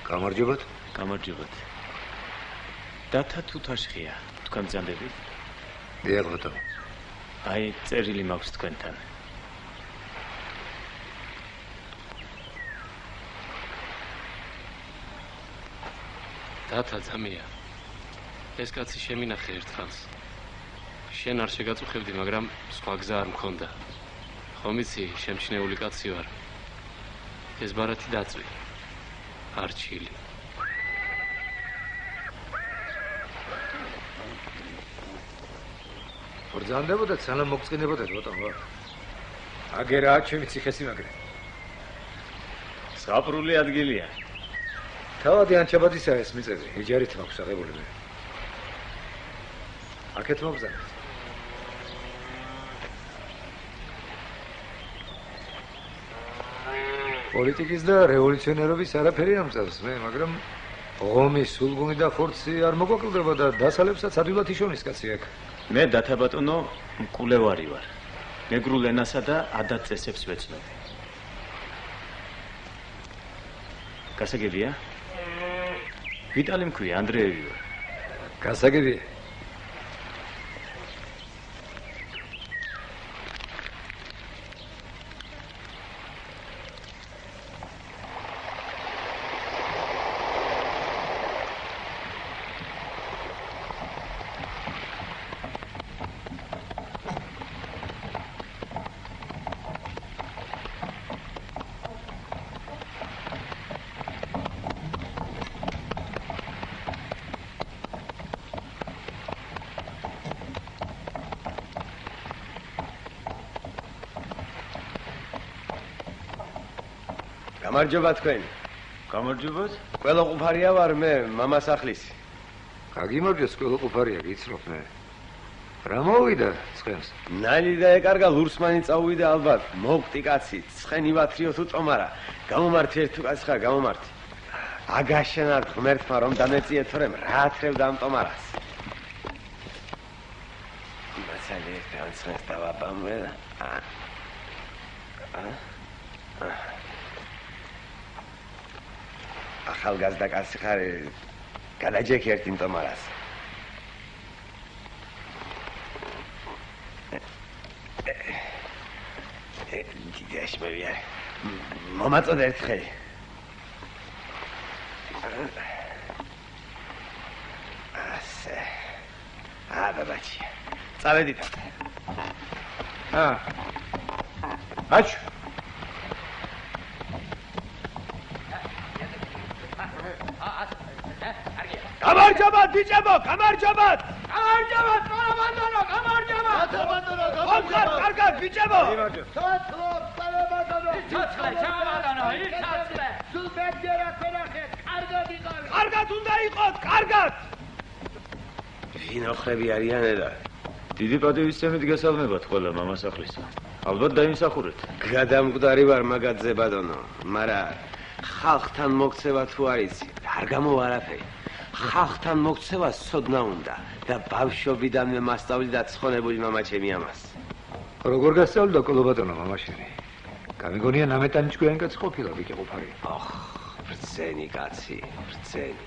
გამარჯობათ. გამარჯობათ. დათა თუ თაშხია, თქვენ ბრძანდებით? დიახ, ბატონო. აი, წერილი მაქვს თქვენთან. დათა ძამია. ეს კაცი შემინახე ერთხანს. შენ არ შეგაწუხებდი, მაგრამ სხვა გზა არ მქონდა. ხომ იცი, შემჩნეული კაცი ვარ. ეს ბარათი დაწვი. არჩილი. ბრძანდებოდეთ, სანამ მოგწყინებოდეთ, ბატონო. აგერაა ჩემი ციხესიმაგრე. ზღაპრული ადგილია. თავადი ანჩაბადისა ეს მიწები, ეჯარით მაქვს აღებული მე. აქეთ მოგზავნეთ. პოლიტიკის და რევოლუციონერობის არაფერი ამწევს მე, მაგრამ ღომის, სულგუნი და ხორცი არ მოგვაკლდება და დასალებსაც ადვილად იშოვნის კაცი აქ. მე დათა ბატონო მკვლევარი ვარ. მეგრულ ენასა და ადათ-წესებს ვეცნობ. გასაგებია? ვიტალი მქვია, ანდრეევი ვარ. გასაგებია. გამარჯობა თქვენ. გამარჯობათ? ყველა ყუფარია ვარ მე, მამას ახლისი. გაგიმარჯოს, ყველა ყუფარია, გიცნობ მე. რა მოვიდა ცხენს? ნალი და ეკარგა ლურსმანი წაუვიდა ალბათ. მოვყდი კაცი, ცხენი ვათრიო თუ წომარა. გამომართი ერთ თუ კაცი ხარ, გამომართი. აგაშენად ღმერთმა რომ დამეწიეთ თორემ რა ათრევდა ამ ტომარას. მასალე ერთ ცხენს დავაბამვე და ახალგაზრდა კაცი ხარ, გადაჯექი ერთ იმ ტომარას. დიდაშ მევია. მომაწოდე ერთხელ. ასე. ბაბაჩი. წავედით. აჩ. გამარჯობათ, ბიჭებო, გამარჯობათ! გამარჯობათ, ბატონო, გამარჯობათ! ხომ კარგად, ბიჭებო! ცოცხლობ, ბატონო! ცოცხლე, ბატონო, ცოცხლე! სულ ბედერად ვერახეთ, კარგად იყავით! კარგად უნდა იყოთ, კარგად! ვინოხრები არიან და დიდი პატივისცემით გესალმებათ ყველა მამას ახლისა. ალბათ დაიმსახურეთ. გადამკვდარი ვარ მაგაძე ბატონო, მაგრამ ხალხთან მოქცევა თუ არ იცი, არ გამოვა არაფერი. ხალხთან მოქცევა სოდნა უნდა და ბავშვობიდანვე მასწავლიდა ცხონებული მამაჩემი ამას. როგორ გასწავლდა კოლობატონო მამაშენი? გამიგონია ნამეტანი ჭკვიანი კაცი ყოფილა, ბიჭი ყუფარი. ოხ, ბრძენი კაცი, ბრძენი.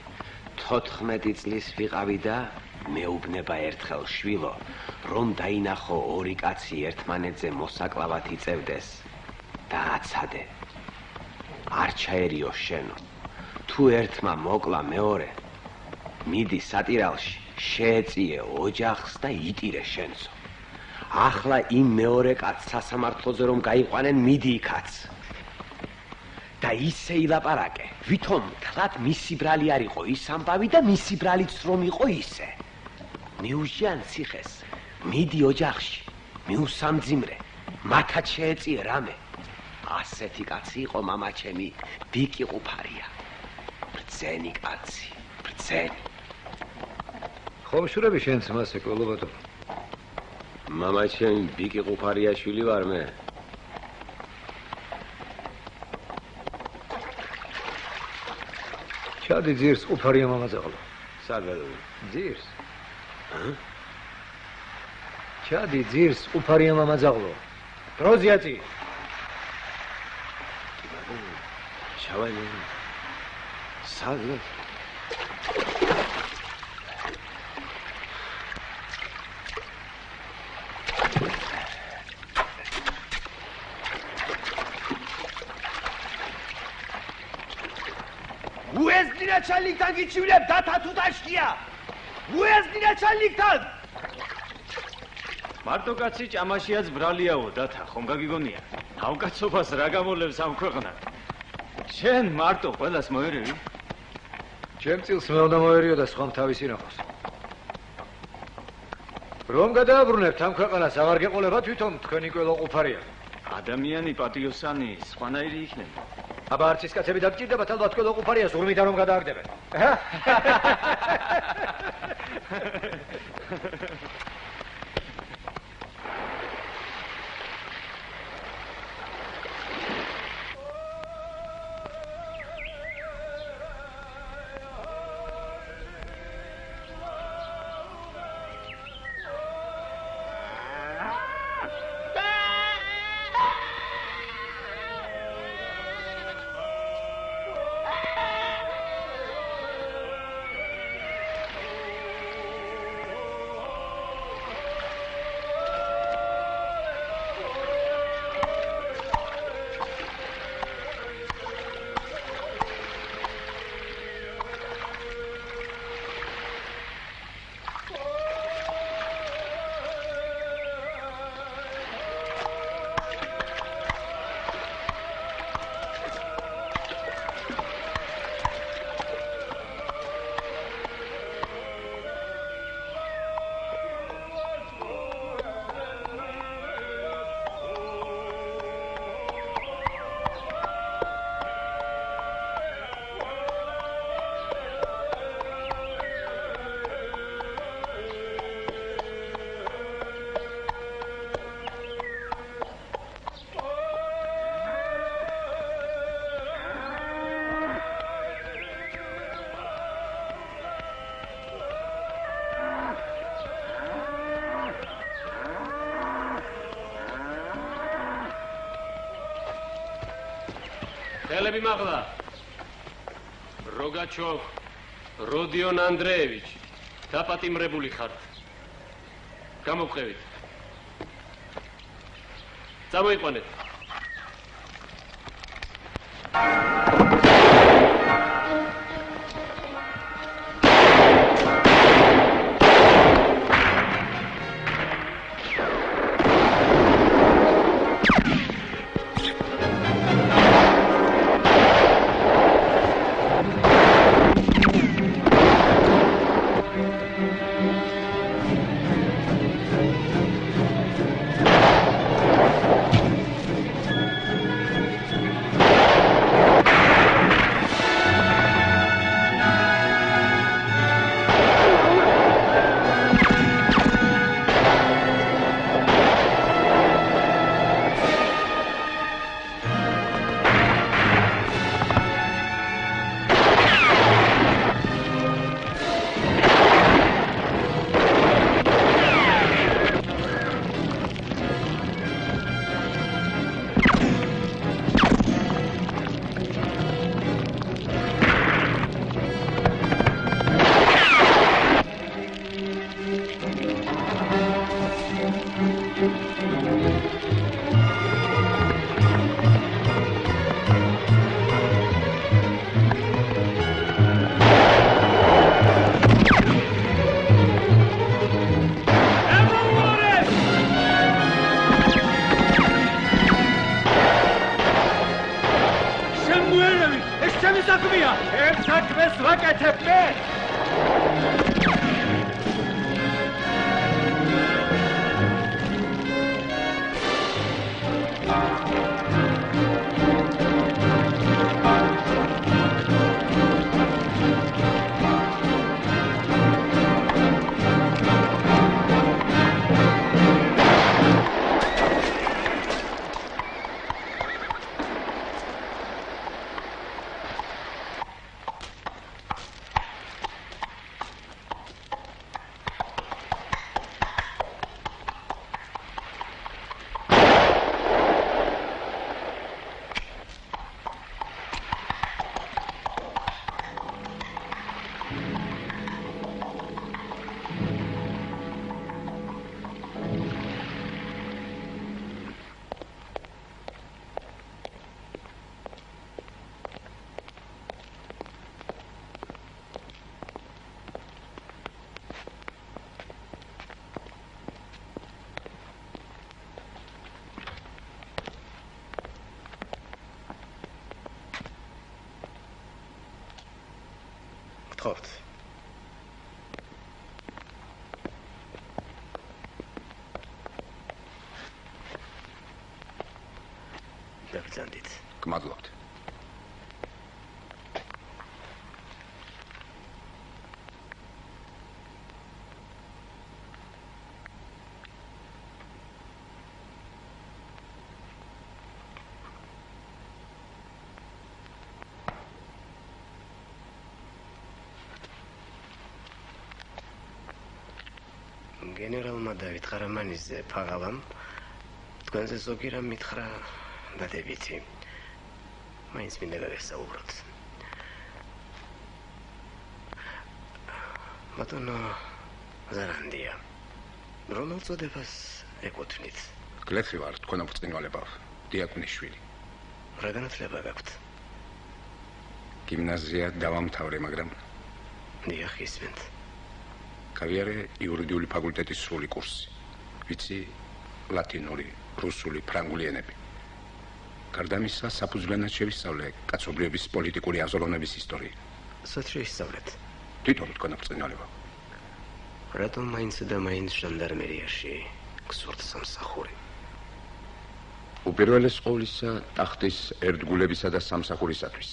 14 წლის ვიყავი და მეუბნება ერთხელ შვილო, რომ დაინახო ორი კაცი ერთმანეთზე მოსაკლავად იწევდეს და აცადე. არ ჩაერიო შენო. თუ ერთმა მოკლა მეორე, მიდი სატირალში, შეეწიე ოჯახს და იტირე შენцо. ახლა იმ მეორე კაცს სასამართლოზე რომ გაიყვანენ, მიდი იქაც. და ისე ილაპარაკე, ვითომ თლად მისი ბრალი არ იყო ის ამბავი და მისი ბრალიც რომ იყო ისე. მიუჟიან ციხეს, მიდი ოჯახში, მიუსამძიმრე, მათაც შეეწიე რამე. ასეთი კაცი იყო მამაჩემი, ბიკი ყუფარია. ბრძენი კაცი, ბრძენი. ხომშურები შენს მასე კოლობატონო. მამაჩემი ბიკი ყუფარია შვილი ვარ მე. ჩადი ძირს ყუფარია მამაძაღლო. სად გადავი? ძირს. ჩადი ძირს ყუფარია მამაძაღლო. ჩავალი. სად? უეზდინა ჩალიქთან გიჩივლებ დათა თუ დაშკია. უეზდინა ჩალიქთან. მარტო კაცი ჭამაშიაც ბრალიაო დათა, ხომ გაგიგონია? ავკაცობას რა გამოლევს ამ ქვეყნად? შენ მარტო ყველას მოერევი? ჩემ წილს მე უნდა მოერიო და სხვამ თავისი ნახოს. რომ გადააბრუნებთ ამ ქვეყანას, აღარ გეყოლება თვითონ თქვენი ყველა ყოფარია. ადამიანი პატიოსანი სხვანაირი იქნება. აბა არც ის კაცები დაგჭირდებათ, ალბათ ყველა ყოფარია ზურმიდან რომ გადააგდებენ. ხელები მაღლა. როგაჩოვ როდიონ ანდრეევიჩ, დაპატიმრებული ხართ. გამოვყევით. წამოიყვანეთ. გთხოვთ. დაგძანდით. გმადლობთ. გენერალმა დავით ყარამანიძე ფაღავამ თქვენზე ზოგი რამ მითხრა დადებითი. მაინც მინდა გავესაუბროთ. ბატონო ზარანდია, რომელ წოდებას ეკუთვნით? გლეხი ვარ, თქვენ ბრწყინვალებავ. დიაკვნიშვილი. რა განათლება გაქვთ? გიმნაზია დავამთავრე, მაგრამ დიახ, ისმენთ. გავიარე იურიდიული ფაკულტეტის სრული კურსი. ვიცი ლათინური, რუსული, ფრანგული ენები. გარდა ამისა, საფუძვლიანად შევისწავლე კაცობრიობის პოლიტიკური აზროვნების ისტორია. სად შეისწავლეთ? თვითონ თქვენ ბრწყინვალებავ. რატომ მაინც და მაინც ჟანდარმერიაში გსურთ სამსახური? უპირველეს ყოვლისა, ტახტის ერთგულებისა და სამსახურისათვის.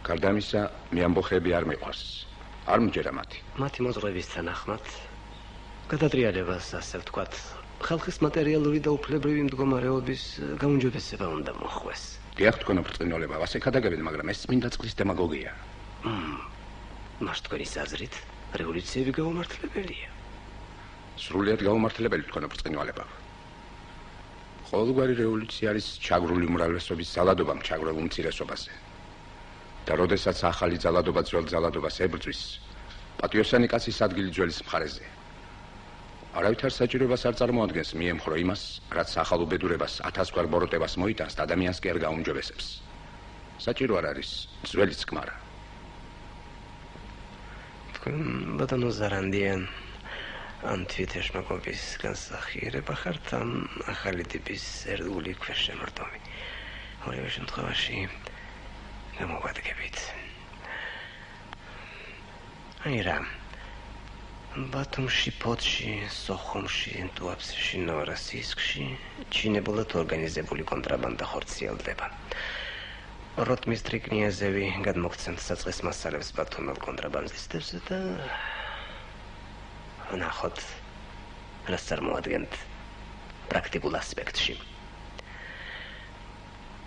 გარდა ამისა, მე ამბოხები არ მიყვარს. არ მჯერა მათი. მათი მოძღვების თანახმად გადატრიალებას, ასე ვთქვათ, ხალხის მატერიალური და უფლებრივი მდგომარეობის გაუმჯობესება უნდა მოხდეს. დიახ, თქვენ ბრწყინვალებავ, ასე ქადაგებენ, მაგრამ ეს წმინდა წყლის დემაგოგია. მას თქვენის აზრით, რევოლუციები გაუმართლებელია. სრულიად გაუმართლებელი თქვენ ბრწყინვალებავ. ყოველგვარი რევოლუცია არის ჩაგრული უმრავლესობის ძალადობამ ჩაგრულ უმცირესობაზე. და როდესაც ახალი ძალადობა ძველ ძალადობას ებრძვის, პატიოსანი კაცის ადგილი ძველის მხარეზე. არავითარ საჭიროებას არ წარმოადგენს მიემხრო იმას, რაც ახალ უბედურებას, ათასგვარ ბოროტებას მოიტანს და ადამიანს კი არ გაუმჯობესებს. საჭირო არ არის ძველი წყმარა. თქვენ ბატონო ზარანდიან ამ თვითეშმაკობის განსახიერება ხართ ამ ახალი ტიპის ერთგული ქვეშემორტომი. ორივე შემთხვევაში გამოვადგებით. აი რა, ბათუმში, ფოთში, სოხუმში, ტუაფსეში, ნოვოროსიისკში ჩინებულად ორგანიზებული კონტრაბანდა ხორციელდება. როტმისტრი კნიაზევი გადმოგცემთ საწყის მასალებს ბათუმელ კონტრაბანდისტებზე და ვნახოთ, რას წარმოადგენთ პრაქტიკულ ასპექტში.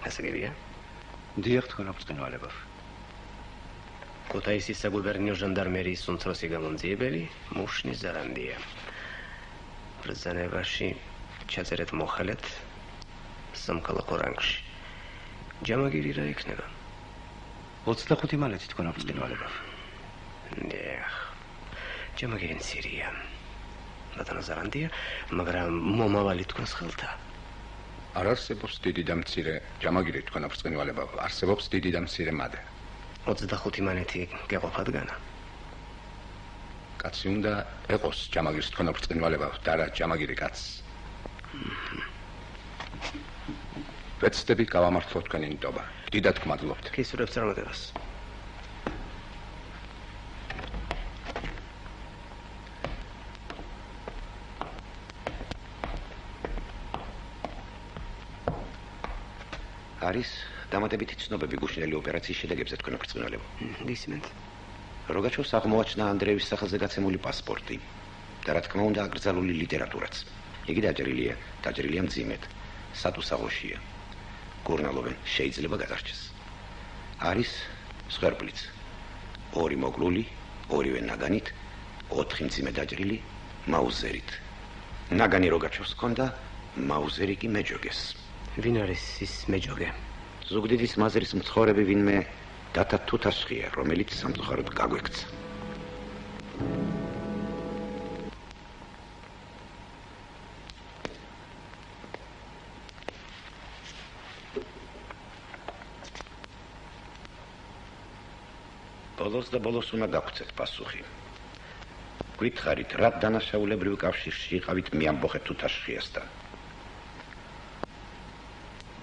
გასაგებია? დიახ, თქვენ ბრწყინვალებავ. ქუთაისის საგუბერნიო ჟანდარმერიის უმცროსი გამომძიებელი მუშნი ზარანდია. ბრძანებაში ჩაწერეთ მოხალეთ სამკალახო რანგში. ჯამაგირი რა იქნება? 25 მალეთი თქვენ ბრწყინვალებავ. დიახ. ჯამაგირი მცირეა. ბატონო ზარანდია, მაგრამ მომავალი თქვენს ხელთა. არ არსებობს დიდი და მცირე ჯამაგირი თქვენ ბრწყინვალებავ. არსებობს დიდი და მცირე მადე. 25 მანეთი გეყოფადგანა. კაცი უნდა ეყოს ჯამაგირს თქვენ ბრწყინვალებავ და რა ჯამაგირი კაცს. ვეცდები გავამართლო თქვენი ნდობა. დიდად გმადლობთ. გისურვებთ წარმატებას. არის დამატებითი ცნობები გუშინელი ოპერაციის შედეგებზე თქვენ ბრწყინვალებავ. გისმენთ? როგაჩოვს აღმოაჩინა ანდრეევის სახელზე გაცემული პასპორტი და რა თქმა უნდა აკრძალული ლიტერატურაც. იგი დაჭრილია მძიმედ, სატუსაღოშია. გურნალობენ, შეიძლება გადარჩეს. არის სხერბლიც. 2 მოკლული, 2-ვე ნაგანით, 4 მძიმე დაჭრილი მაუზერით. ნაგანი როგაჩოვს ჰქონდა, მაუზერი კი მეჯოგეს. ვინ არის ის მეჯოგე? ზუგდიდის მაზრის მცხოვრები ვინმე დათა თუთაშხია, რომელიც სამწუხაროდ გაგვექცა. ბოლოს უნდა გაგვცეთ პასუხი. გვითხარით, რა დანაშაულებრივ კავშირში იყავით მეამბოხე თუთაშხიასთან?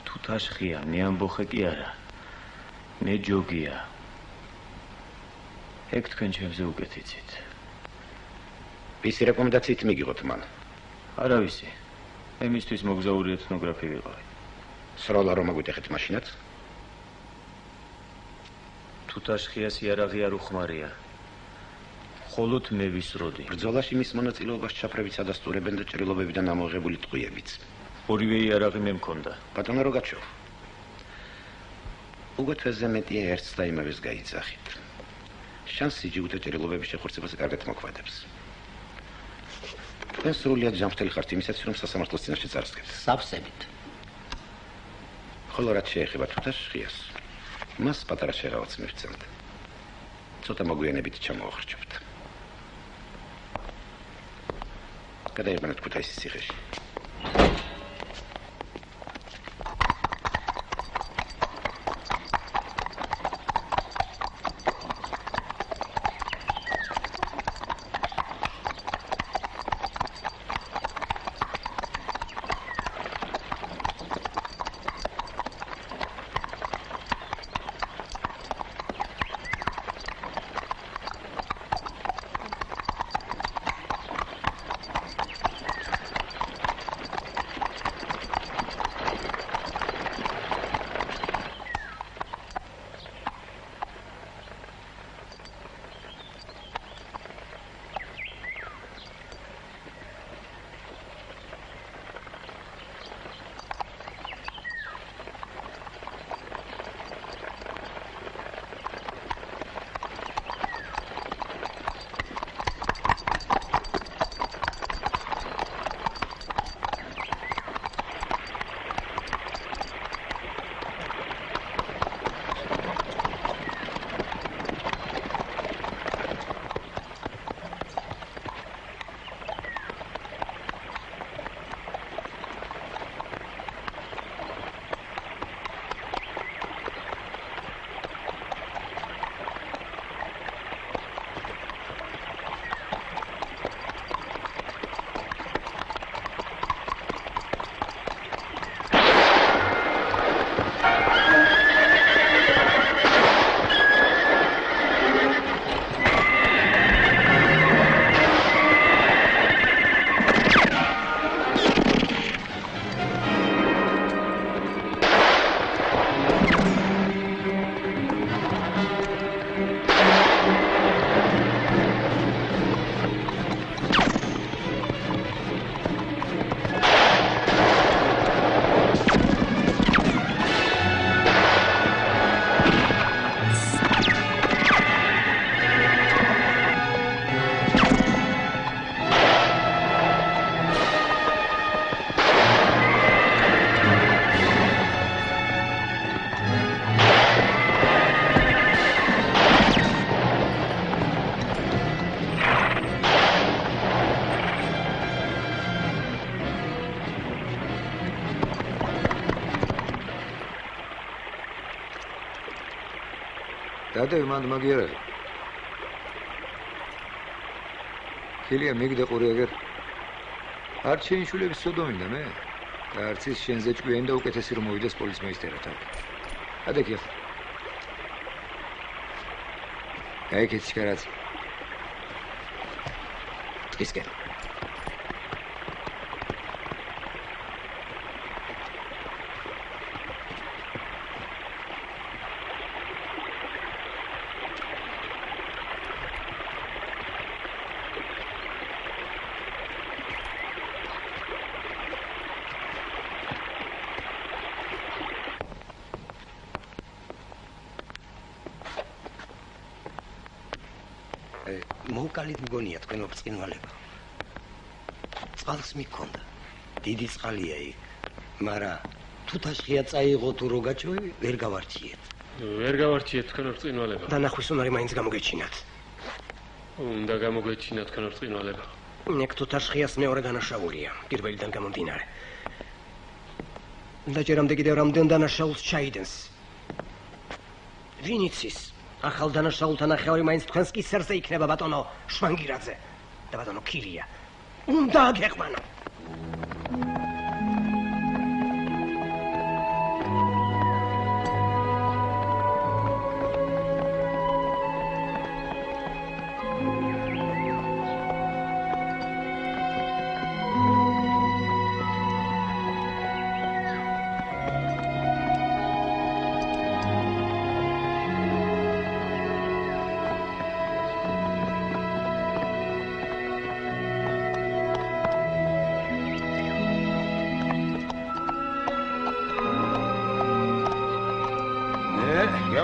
თუთაშხია, მეამბოხე კი არა. მეჯოგია. ეგ თქვენ ჩემზე უკეთ იცით. ვისი რეკომენდაციით მიგიღოთ მან? არავისი. ემისთვის მოგზაური ეთნოგრაფი ვიყავი. სროლა რომ აგვიტეხეთ მაშინაც? თუთაშხიას იარაღი არ უხმარია. ხოლოდ მე ვისროდი. ბრძოლაში მის მონაწილეობას ჩაფრებით ადასტურებენ და ჭრილობებიდან ამოღებული ტყუებიც. ორივე იარაღი მე მქონდა. ბატონო როგაჩოვ. უგეთვეზე მეტია ერთს და იმავეს გაიძახით. შანსი ჯიუტე ჭრილობების შეხორცებას კარგად მოქმედებს. თქვენ სრულიად ჯანმრთელი ხართ იმისაც, რომ სასამართლოს წინაშე წარსდგეთ. სავსებით. ხოლო რაც შეეხება თუთაშხიას, მას პატარა შეღავაც მივცემთ. ცოტა მოგვიანებით ჩამოვახრჩობთ. გადაიყვანეთ ქუთაისის ციხეში. დადევი მანდ მაგიარაღი. ქილია მიგდე ყურიაგერ. არ შეინშულების სოდომინდა მე. და არც ის შენზე ჭკვიანი და უკეთესი რომ მოვიდეს პოლიცმეისტერად. ადექი ახლა. გაიქეცი ჩქარაც. ისკენ. მოვკალით მგონია თქვენო ბრწყინვალება. წყალს მიქონდა. დიდი წყალია იქ. მაგრამ თუთაშხია წაიღო თუ როგაჩოვი ვერ გავარჩიეთ. ვერ გავარჩიეთ თქვენო ბრწყინვალება. დანახვის უნარი მაინც გამოგეჩინათ. უნდა გამოგეჩინათ თქვენო ბრწყინვალება. ნეკ თუთაშხიას მეორე დანაშაულია, პირველიდან გამომდინარე. და ჯერამდე კიდევ რამდენ დანაშაულს ჩაიდენს. ვინ იცის? ახალ დანაშაულთან ახევრი მაინც თქვენს კისერზე იქნება ბატონო შვანგირაძე და ბატონო ქილია. უნდა აგეყვანო.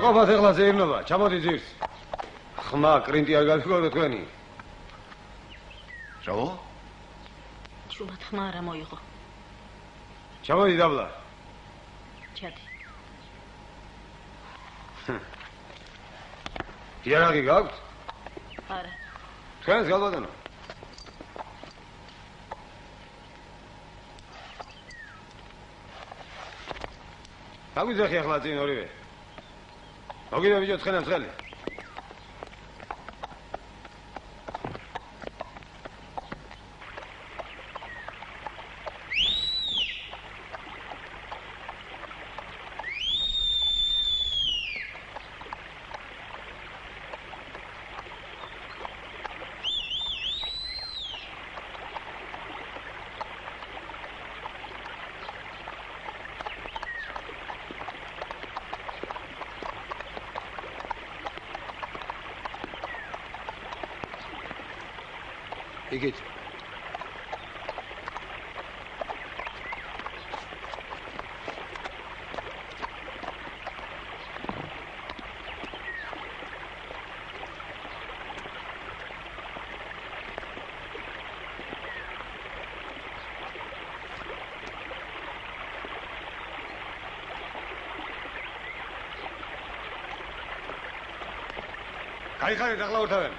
ყოფათ ეხლა ზეირნობა, ჩამოდი ძირს. ხმა კრინტი არ გაგიგო თქვენი. რაო? ჩუმად ხმა არა მოიღო. ჩამოდი დაბლა. ჩადი. იარაღი გაქვთ? არა. თქვენს გალბატონო. გაგვიძახი ახლა წინ ორივე. მოგიდა ბიჭო ცხენა ცხელი. იგით. გაიხარეთ ახლა ორთავენ.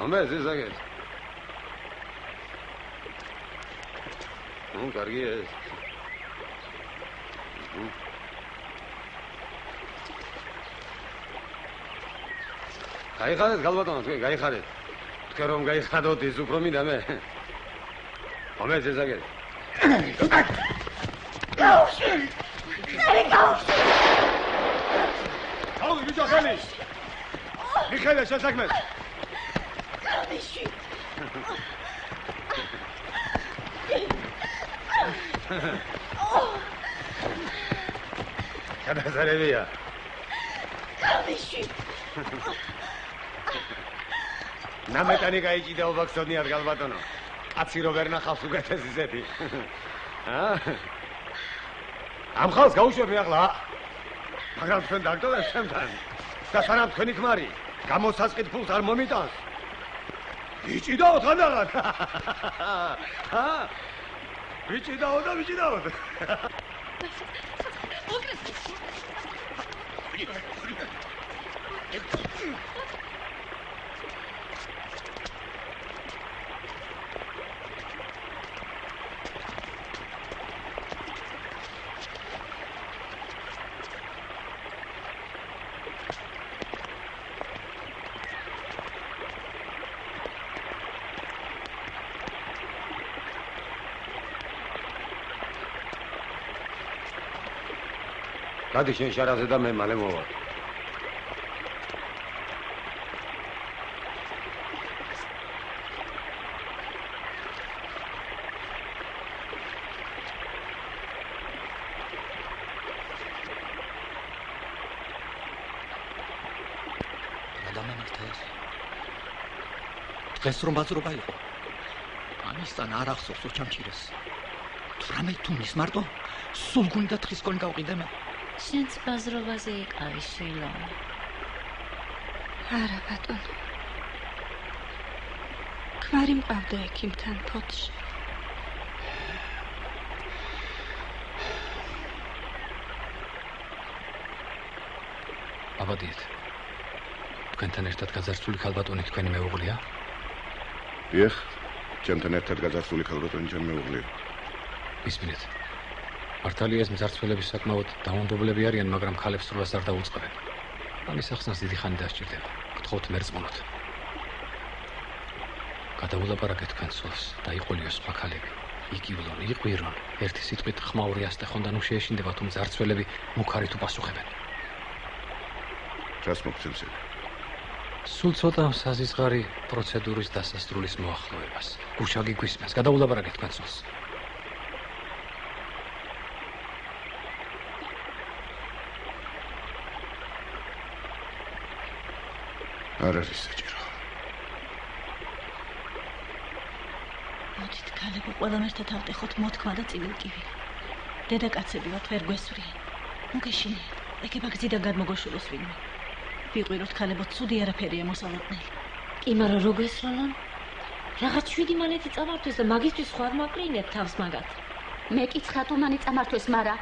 ამას ეს აგეთ. კარგია ეს. გაიხარეთ გალბატონო, თქვენ გაიხარეთ. თქვენ რომ გაიხადოთ ის უფრო მინდა მე. ამას ეს აგეთ. გაუშვი! არი გაუშვი! აუ, ბიჭო ხელი! მიხეილე შესაქმეს! გაუშვი! გადასარევია. გაუშვი! ნამეტანი გაიჭიდა უბაქსონიარ გალბატონო. კაცი რო ვერ ნახავს უგეთესიზები. ამ ხალს გაუშვები ახლა. მაგრამ თქვენ დაგდოდეთ ჩემთან. და სანამ თქვენი ქმარი გამოსასყიდ ფულს არ მომიტანს. ბიჭიდაო თანაღად. ბიჭიდაო და ბიჭიდაო. გადი შენ შარაზე და მე მალე მოვა. ადამიანთა დღეს რომ ბაზრობა იყო. ამისთან არ ახსოვს ოჩამჭირეს. თურმე თუ მის მარტო სულ გუნდა თხის კონი გავყიდე მე. შენც ბაზრობაზე იყავი შვილო. არა ბატონო. ქმარი მყავდა ექიმთან ფოთში. აბადიეთ. თქვენთან ერთად გაძარცული ქალბატონი თქვენი მეუღლეა? დიახ, ჩემთან ერთად გაძარცული ქალბატონი ჩემი მეუღლეა. ისმინეთ. მართალია ეს მძარცველების საკმაოდ დაუნდობლები არიან, მაგრამ ქალებს სრულად არ დაუწყებენ. ამის ახსნას დიდი ხანი დასჭირდება. გთხოვთ მერწმუნოთ. გადაულაპარაკეთ თქვენ სულს და იყოლიო სხვა ქალები. იგივლონ, იყვირონ. ერთი სიტყვით ხმაური ასტეხონ და ნუ შეეშინდება თუ მძარცველები მუქარით უპასუხებენ. რას მოგცემს ეგ? სულ ცოტა საზისხარი პროცედურის დასასრულის მოახლოებას. გუშაგი გვისმენს. გადაულაპარაკეთ თქვენ სულს. არ არის საჭირო. მოდით, ქალებო, ყველამ ერთად ავტეხოთ მოთქმა და წივილკივი. დედაკაცები ვართ, ვერ გვესვრიან. ნუ გეშინიათ, ეგება გზიდან გადმოგოშულოს ვინმე. ვიყვიროთ, ქალებო, ცუდი არაფერია მოსალოდნელი. კი, მაგრამ რო გესროლონ? რაღაც 7 მალეთი წამართვეს და მაგისტრის სხვა არ მაკლინებ თავს მაგათ. მე კი 9 თუმანი წამართვეს, მაგრამ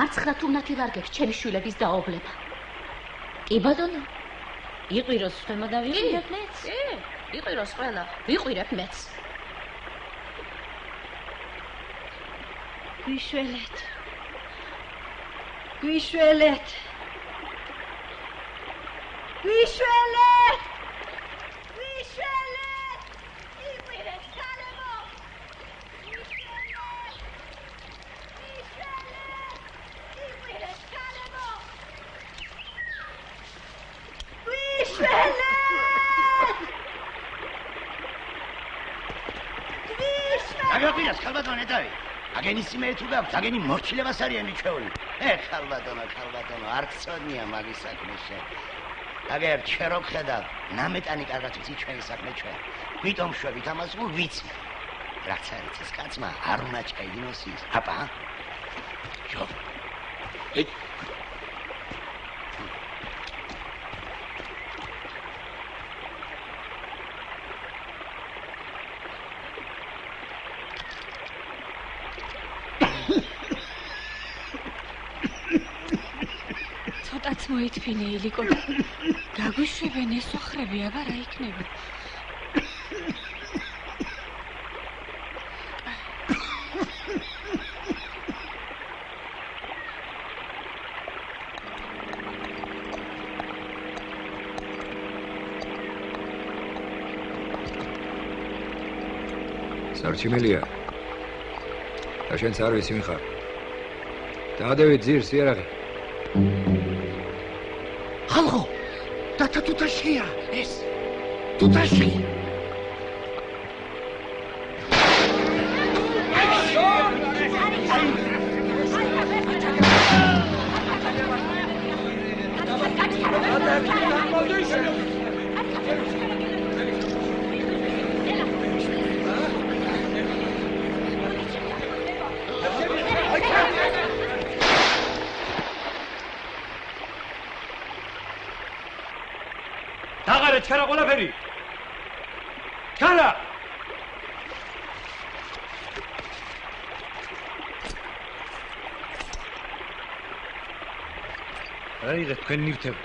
არც 9 თუმნათი ვარ გექს ჩემი შვილების დაობლება. კი ბატონო. იყვიროს ხემა და ვიყვირებ მეც? კი, იყვიროს ყველა, ვიყვირებ მეც. გვიშველეთ. გვიშველეთ. გვიშველეთ. გვიშველეთ. იყვირეთ, ქალებო. გვიშველეთ. იყვირეთ, ქალებო. გვიშველეთ. აგაყიას ხალბატონე დავი. აგენი სიმერი თუ გაქვს, აგენი მორჩილებას არიან მიჩვეული. ხალბატონო, არ გწოდნია მაგის საქმე შენ. აგერ ჩვენ რო ხედავ, ნამეტანი კარგად ვიცი ჩვენი საქმე ჩვენ. ვიტომ შვებით ამას ვიცი. რაც არის ეს კაცმა არ უნდა ჩაიდინოს ის. აპა. ჯო. ეი. ცოტაც მოითფინე ილიკო. გაგვიშვებენ ეს ოხრები, აბა რა იქნება? სარჩიმელია. და შენც არ ვიცი მიხარ. დაადევით ძირს იარაღი. ხალხო, დათა თუთაშია ეს. თუთაში. დაღარე ჩქარა ყველაფერი. ჩქარა. აიღეთ თქვენ ნივთები.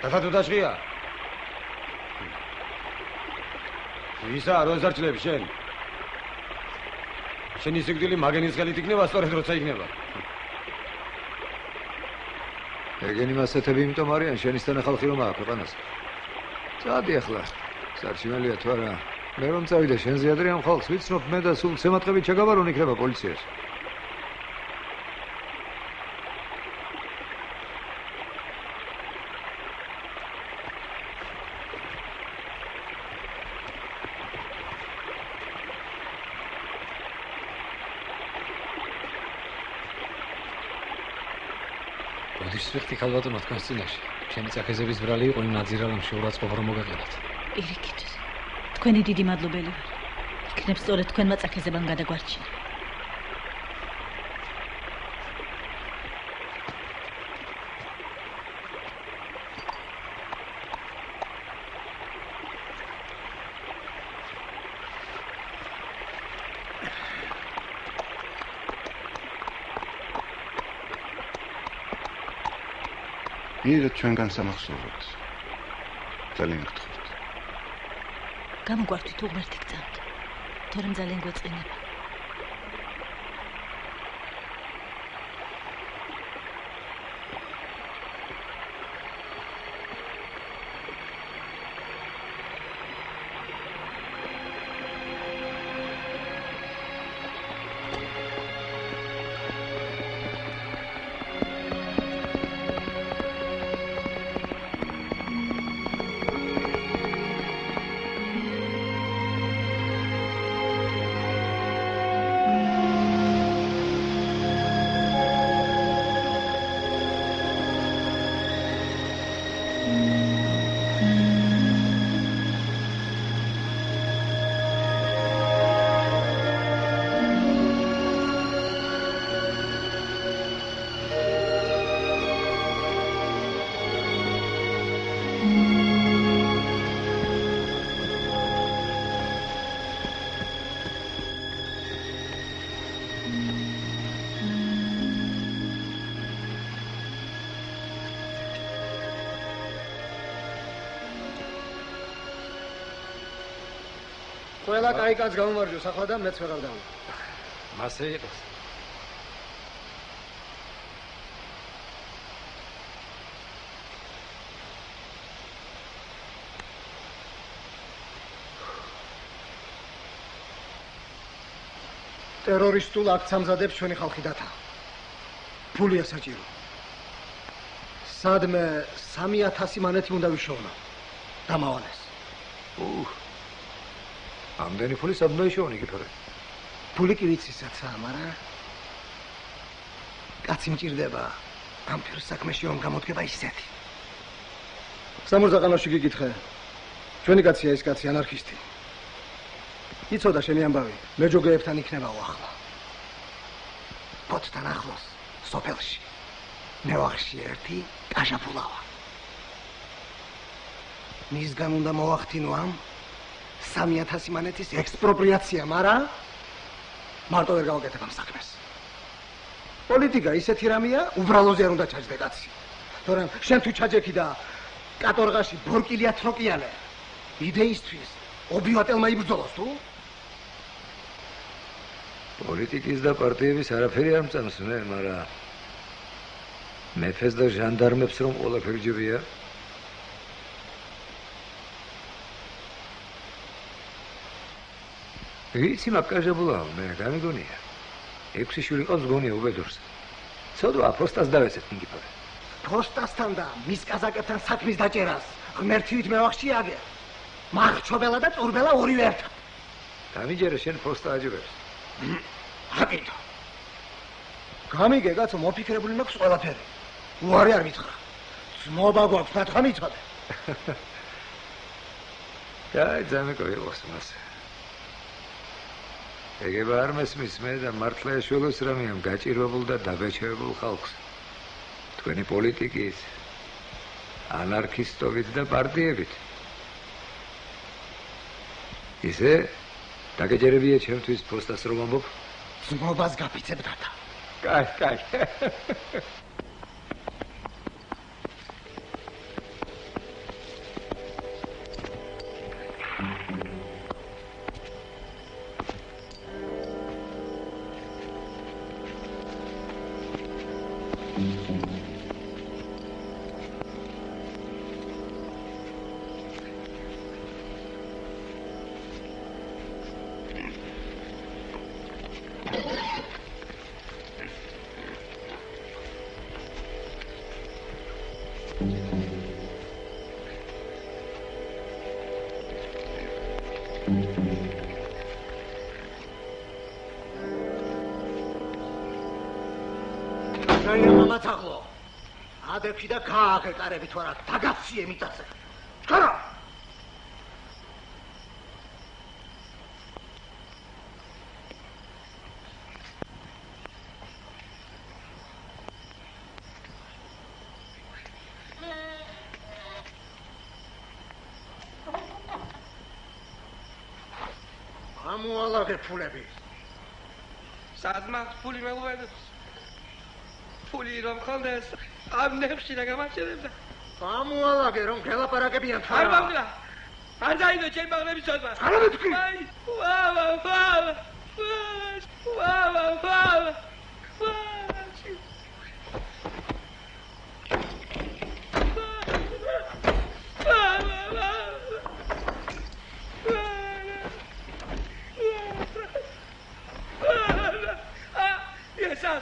დათა თუთაშია. ისა რო ზარჩლებ შენ. შენი სიკვდილი მაგენის ხელით იქნება, სწორედ როცა იქნება. ეგენი მასეთები იმიტომ არიან შენისთანა ხალხი რომ აქვს ქვეყანას. წადი ახლა. სარჩიმელია თუ არა. მე რომ წავიდე შენზე ადრე ამ ხალხს ვიცნობ მე და სულ ცემატყებით ჩაგაბარონ იქნება პოლიციას. ვიხდი ხალბატონო თქვენს წინაშე. ჩემი წახეზების ბრალი იყო იმ ნაძირალამ შეურაცხყოფა რომ მოგეყენათ. პირიქით. თქვენი დიდი მადლობელი ვარ. იქნებ სწორედ თქვენმა წახეზებამ გადაგვარჩინა. მიერეთ ჩვენგან სამახსოვროთ. ძალიან გთხოვთ. გამოგვართვით უღმერთი გწამთ. თორემ ძალიან გვეწყინება. ყველა კაი კაცს გამომარჯოს ახლა და მეც ვეღარ დავი. მასე იყოს. ტერორისტულ აქტს ამზადებს ჩვენი ხალხი დათა. ფულია საჭირო. სადმე 3000 მანეთი უნდა ვიშოვნა. დამავალეს. ამდენი ფული სადმე ვიშოვნი კითხორე. ფული კი ვიცისაცა, მაგრამ კაცი მჭირდება. ამ ფერ საქმეში რომ გამოდგება ისეთი. სამურზაყანოში გიკითხე. ჩვენი კაცია ეს კაცი ანარქისტი. იცოდა შენი ამბავი, მეჯოგეებთან იქნებაო ახლა. პოტთან ახლოს, სოფელში. ნევახში ერთი კაშაფულავა. მისგან უნდა მოვახდინო ამ 3000 მანეთის ექსპროპრიაცია, მაგრამ მარტო ვერ გავაკეთებ ამ საქმეს. პოლიტიკა ისეთი რამეა, უბრალოზე არ უნდა ჩაჯდე კაცი. თორემ შენ თუ ჩაჯექი და კატორღაში ბორკილია თროკიალე, იდეისთვის ობიატელმა იბრძოლოს თუ? პოლიტიკის და პარტიების არაფერი არ მწამსნე, მაგრამ მეფეს და ჟანდარმებს რომ ყველაფერი ჯობია. ვიცი მაკაჟებულა, მე გამიგონია. 6 შვილი ყავს გონია უბედურს. ცოდვა ფოსტას დავეცეთ ნიკიფორე. ფოსტასთან და მის კაზაკებთან საქმის დაჭერას ღმერთივით მევახში აგერ. მარჩობელა და წურბელა ორივე ერთად. გამიჯერე შენ ფოსტა აჯერებს. აკეთო. გამიგე კაცო, მოფიქრებული მაქვს ყველაფერი. უარი არ მითხრა. ძმობა გვაქვს, ნათხა მიცოდე. კაი, ძამეკო იყოს მასე. ეგება არ მესმის მე და მართლა ეშველოს რამე ამ გაჭირვებულ და დაბეჭდებულ ხალხს. თქვენი პოლიტიკით, ანარქისტობით და პარტიებით. ისე დაგეჯერებია ჩემთვის ფოსტას რომ ამბობ? ძმობას გაფიცებ დათა. კაი, კაი. მამაცაღლო ადეფი და გააღეკარები თუ არა დაგაფსიე მიწაზე ჩქარა ამოალაგე ფულები სად მაქვს ფული მელვედებს ფული რომ ხონდეს ამ ნებში და გამარჯვებდა ამოალაგე რომ გელაპარაკებიან თუ არ მომგლა არ დაიდო ჩემ ბაღლების ცოდვა არა მეთქი ვა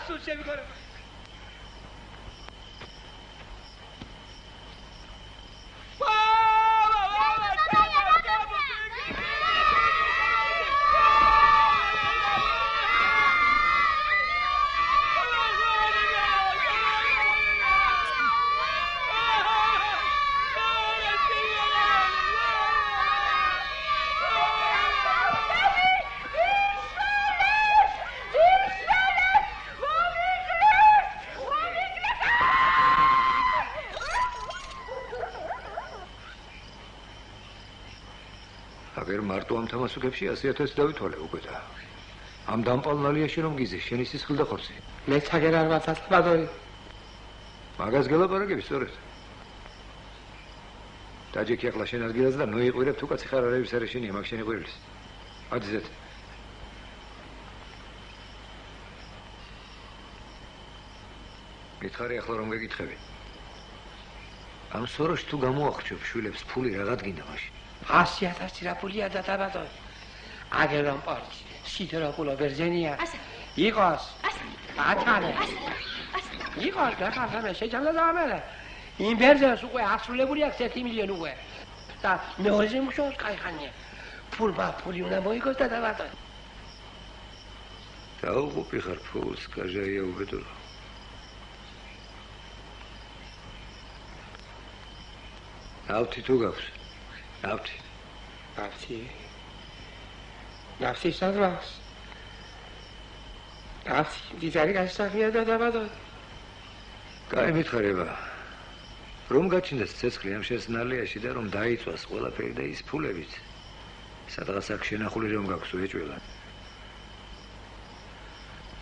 Słuchaj, mi მარტო ამ თამასუგებში 100000 დავითვალე უკვე და ამ დამპალნალიაში რომ გიზე შენი სისხლი და ხორცი მე ჩაგერ არ ვარ სასწრაფოი მაგას გელაპარაკები სწორედ დაჯექი ახლა შენ ადგილას და ნოიყვირებ თუ კაცი ხარ არების არეშენია მაგ შენი ყვირილის აძეთ. მითხარი ახლა რომ გეკითხები. ამ სოროში თუ გამოახჩობ შვილებს ფული რაღაც გინდა მაშინ. 100,000 რა ფულია დათაბატონ. აგერამ პარკი, სიდრაპულა ბერძენია. იყოს. ათალე. იყოს გახალხამე შეჭამდა დამერე. იმ ბერძენს უკვე ასრულებული აქვს 1 მილიონი უკვე. და მეორეზე მუშაობს кайხანია. ფული უნდა მოიგოს დათაბატონ. დაუღუპი ხარ ფულს, კაჟაია უბედო. ავთი თუ გაქვს? ავთი. ნავთი სადრას. ავთი დიზარი გასაღია დათაბატონ. კაი მითხარება. რომ გაჩნდეს ცეცხლი ამ შესნალიაში და რომ დაიწვას ყველაფერი და ის ფულებიც. სადღაც აქ შენახული რომ გაქვს უეჭველა.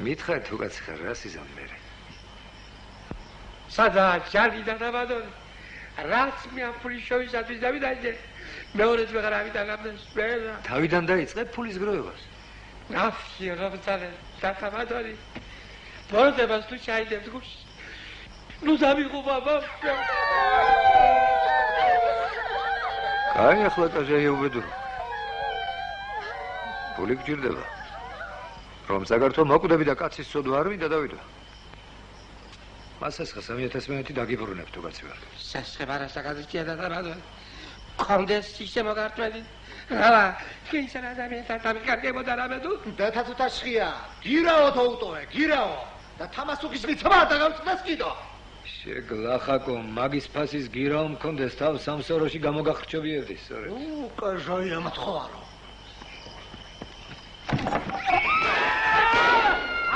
მითხარ თუ კაცი ხარ რა სიზამ მერე. სადაც ჯარი დათაბატონ. რაც მე ამ ფულის შოვისათვის დავიდაჭე. მეორეც ვეღარ ავიდაგამდეს. თავიდან დაიწყე ფულის გროვებას. ნაფი რობცალე დათაბატონი. ბორდებას თუ ჩაიდებს გუშ. ნუ დამიღუპა ბაბა. კაი ახლა კაჟაია უბედო. ფული გჭირდება. რომ საქართველოს მოკვდები და კაცის სოდვა არ მინდა დავიდო. მასას ხა 3000 დაგიბრუნებ თუ კაცი ვარ. სასხებარასა გადაჭია დათაბატონი. კონდეს სისტემა გარტველი. რა, შეიძლება ადამიანთა დამიკარგებოდა რამე თუ? დეთა თუ თაშხია. გირაო თო უტოვე, გირაო. და თამასუქის მიცომა დაგავწდეს კიდო. შეგლახაკო მაგის ფასის გირაო მქონდეს თავ სამსოროში გამოგახრჩობიებდი, სწორედ. კაჟაია მთხოვარო.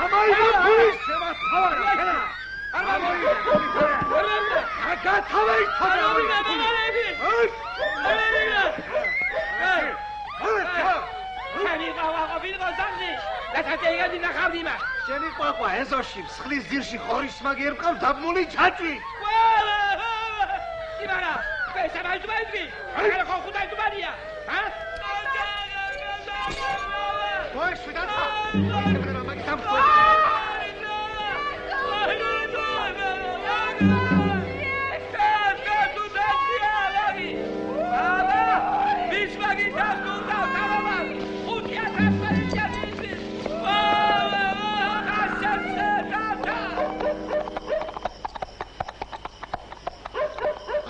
ამაიღო ფულის შემათხოვარო, ხელა. შენი ყვაყვა ეზოში მსხლის ძირში ხორის მაგერ მყავს დაბმული ჩაჭვი. იმარა, პესამაი თუმაიძი. არა ხო ხუთაი თუმარია. ჰა? ვაი, შედათა. შეგრება მაგის ამხო.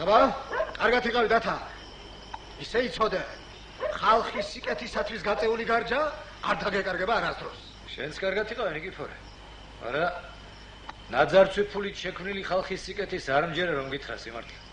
აბა, კარგად იყავი დათა. ისე იცოდე. ხალხის სიკეთისათვის გაწეული გარჯა არ დაგეკარგება არასდროს. შენც კარგად იყავი ნიკიფორე. არა. ნაძარცვი ფულით შექმნილი ხალხის სიკეთის არ მჯერა რომ გითხრა სიმართლე.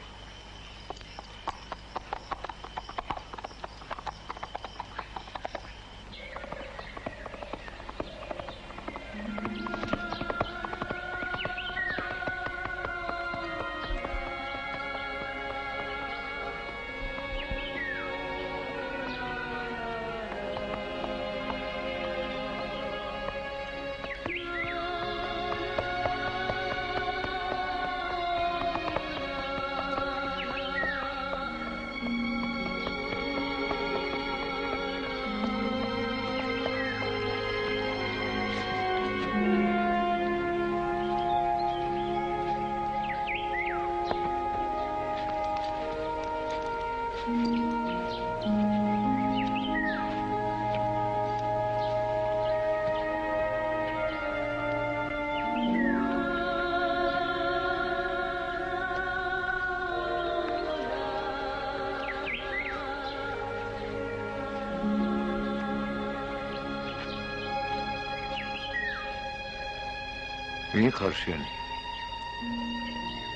ვინ ხარ შენ?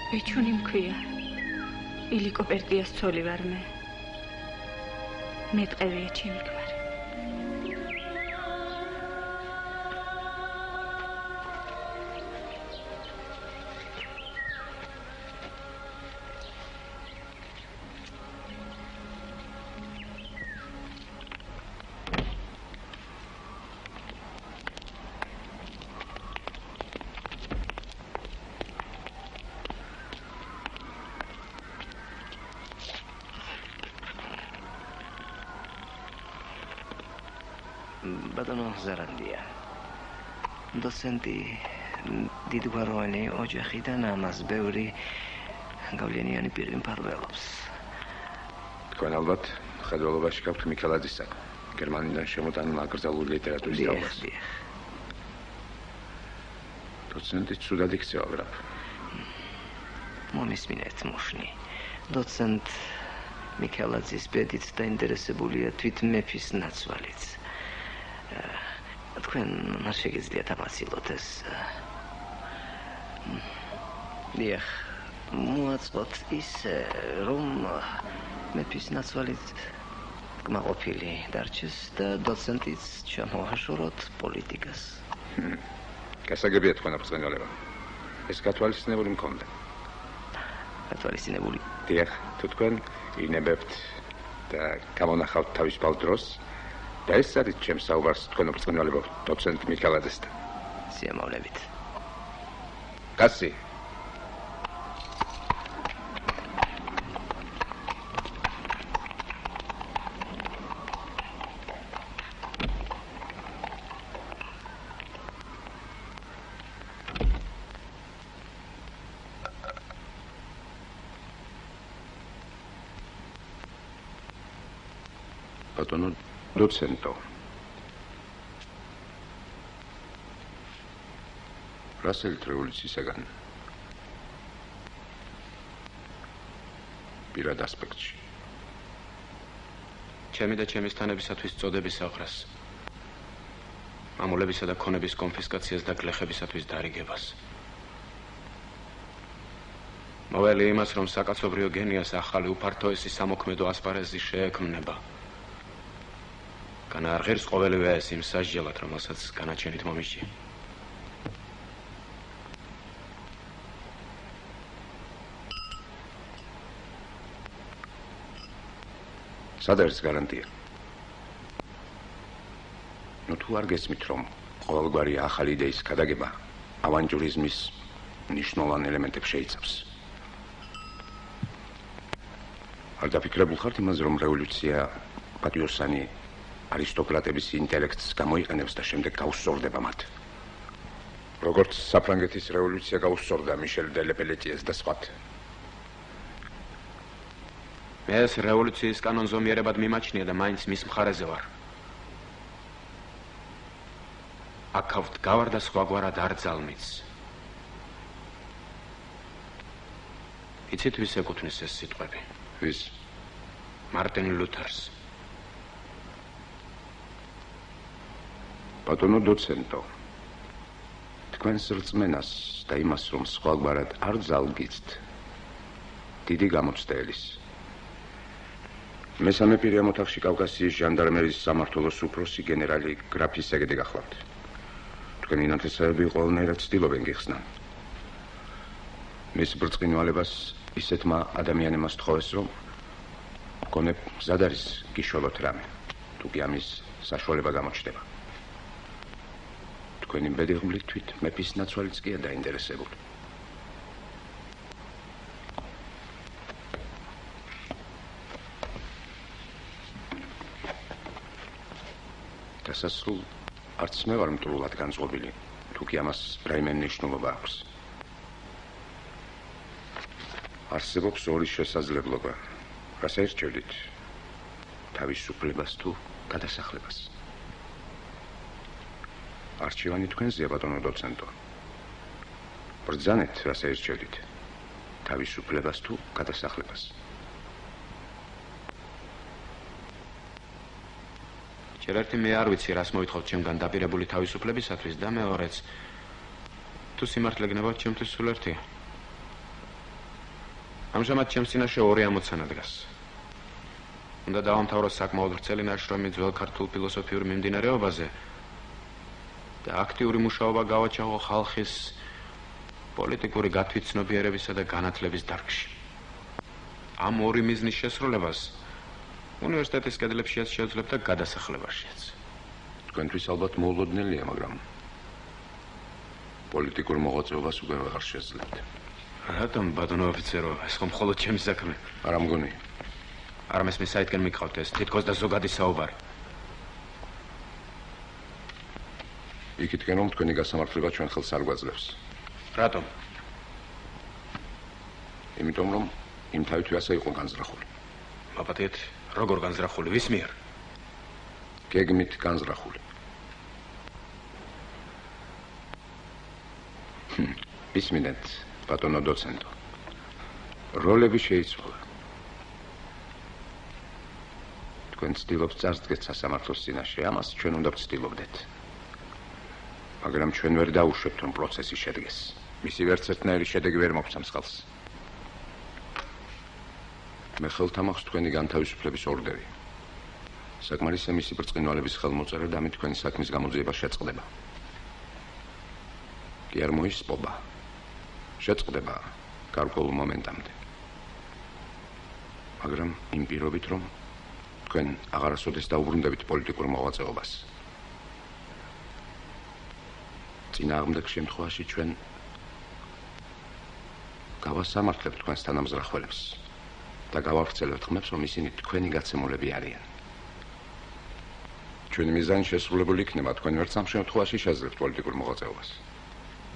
ბიჭუნი მქვია. ილიკო პერტიას ცოლი ვარ მე. მეტყევია ჩემი ქმარი. ბატონო ზარანდია. დოცენტი დიდგვაროვანი ოჯახიდან ამას ბევრი გავლენიანი პირი მფარველობს. თქვენ ალბათ ხედველობაში გაქვთ მიქელაძისა, გერმანიდან შემოტანილ აკრძალული ლიტერატურის სწავლას. დოცენტი ცუდად იქცევა, გრაფ. მომისმინეთ მუშნი. დოცენტ მიქელაძის ბედით დაინტერესებულია თვით მეფის ნაცვალიც. თქვენ არ შეგიძლიათ ამასილოთ ეს. დიახ, მოაწყოთ ისე, რომ მეფის ნაცვალიც კმაყოფილი დარჩეს და დოცენტიც ჩამოაშოროთ პოლიტიკას. გასაგებია თქვენ აფრთხილება. ეს გათვალისწინებული მქონდა. გათვალისწინებული? დიახ, თუ თქვენ ინებებთ და გამონახავთ თავისუფალ დროს და ეს არის ჩემს საუბარს თქვენ აფრთხილება დოცენტ მიქელაძესთან. სიამოვნებით. კაცი. ბატონო დოცენტო. რასელი რევოლუციისაგან პირად ასპექტში. ჩემი და ჩემის თანებისათვის წოდების აღრას. მამულებისა და ქონების კონფისკაციას და გლეხებისათვის დარიგებას. მოვალე იმას, რომ საკაცობრიო გენიას ახალი უფართოესი სამოქმედო ასპარეზი შეექმნება. განა არ ღირს ყოველივე ეს იმ სასჯელად, რომელსაც განაჩენით მომიჯი. სად არის გარანტია? ნუ თუ არ გესმით, რომ ყოველგვარი ახალი იდეის გადაგება ავანტიურიზმის მნიშვნელოვან ელემენტებს შეიცავს. არ დაფიქრებულ ხართ იმაზე, რომ რევოლუცია პატიოსანი არისტოკრატების ინტელექტს გამოიყენებს და შემდეგ გაუსწორდება მათ. როგორც საფრანგეთის რევოლუცია გაუსწორდა მიშელ დე ლეპელეტიეს და სხვა. ეს რევოლუციის კანონზომიერებად მიმაჩნია და მაინც მის მხარეზე ვარ. აქავთ გავარ და სხვაგვარად არ ძალმიც. იცით ვის ეკუთვნის ეს სიტყვები? ვის? მარტინ ლუთერს. ბატონო დოცენტო, თქვენს რწმენას და იმას, რომ სხვაგვარად არ ძალგიცთ, დიდი გამოცდელის. მესამე პირია მოთახში კავკასიის ჟანდარმერიის სამმართველოს უფროსი გენერალი გრაფი სეგედი გახლავთ. თქვენი ნათესავები ყველნაირად ცდილობენ გიხსნან. მის ბრწყინვალებას ისეთმა ადამიანებმა სთხოვეს, რომ გონებ მზად არის გიშველოთ რამე, თუ კი ამის საშუალება გამოჩნდება. თქვენი ბედიღმლით თვით მეფის ნაცვალიც კი დაინტერესებული. დასასრულ არც მე ვარ მტრულად განწყობილი, თუ კი ამას რაიმე მნიშვნელობა აქვს. არსებობს ორი შესაძლებლობა. რას ერჩევდით? თავისუფლებას თუ გადასახლებას? არჩევანი თქვენზეა, ბატონო დოცენტო. ბრძანეთ, რას ერჩევდით? თავისუფლებას თუ გადასახლებას? ერთ მე არ ვიცი რას მოითხოვთ ჩემგან დაპირებული თავისუფლებისათვის და მეორეც თუ სიმართლე გნებავთ ჩემთვის სულ ერთია. ამჟამად ჩემს წინაშე ორი ამოცანა დგას. უნდა დავამთავროს საკმაოდ ვრცელი ნაშრომი ძველ ქართულ ფილოსოფიურ მიმდინარეობაზე და აქტიური მუშაობა გავაჩაღო ხალხის პოლიტიკური გათვითცნობიერებისა და განათლების დარგში. ამ ორი მიზნის შესრულებას უნივერსიტეტის კედლებშიაც შეძლებდა გადასახლებაშიაც. თქვენთვის ალბათ მოულოდნელია, მაგრამ პოლიტიკურ მოღვაწეობას უკვე აღარ შეძლებთ. რატომ, ბატონო ოფიცერო, ეს ხომ მხოლოდ ჩემი საქმე? არა მგონი. არ მესმის საითკენ მიყავთ ეს, თითქოს და ზოგადი საუბარი. იქითკენ რომ თქვენი გასამართლება ჩვენ ხელს არ გვაძლევს. რატომ? იმიტომ რომ იმ თავით ასე იყო განზრახული. მაპატიეთ, როგორ განზრახული, ვის მიერ? გეგმით განზრახული. ისმინეთ, ბატონო დოცენტო. როლები შეიცვალა. თქვენ ცდილობთ წარსდგეთ სასამართლოს წინაშე, ამას ჩვენ უნდა ვცდილობდეთ. მაგრამ ჩვენ ვერ დაუშვებთ, რომ პროცესი შედგეს. მისი ვერც ერთნაირი შედეგი ვერ მოგცემს ხელს. მე ხელთამახს თქვენი განთავისუფლების ორდერი. საკმარისია მისი ბრწყინვალების ხელმოწერა და ამით თქვენი საქმის გამოძიება შეწყდება. კი არ მოისპობა. შეწყდება გარკვეულ მომენტამდე. მაგრამ იმ პირობით, რომ თქვენ აღარასოდეს დაუბრუნდებით პოლიტიკურ მოღვაწეობას. წინააღმდეგ შემთხვევაში ჩვენ გავასამართლებთ თქვენს თანამზრახველებს და გავავრცელებთ ხმებს, რომ ისინი თქვენი გაცემულები არიან. ჩვენი მიზანი შესრულებული იქნება, თქვენ ვერც ამ შემთხვევაში შეძლებთ პოლიტიკურ მოღვაწეობას.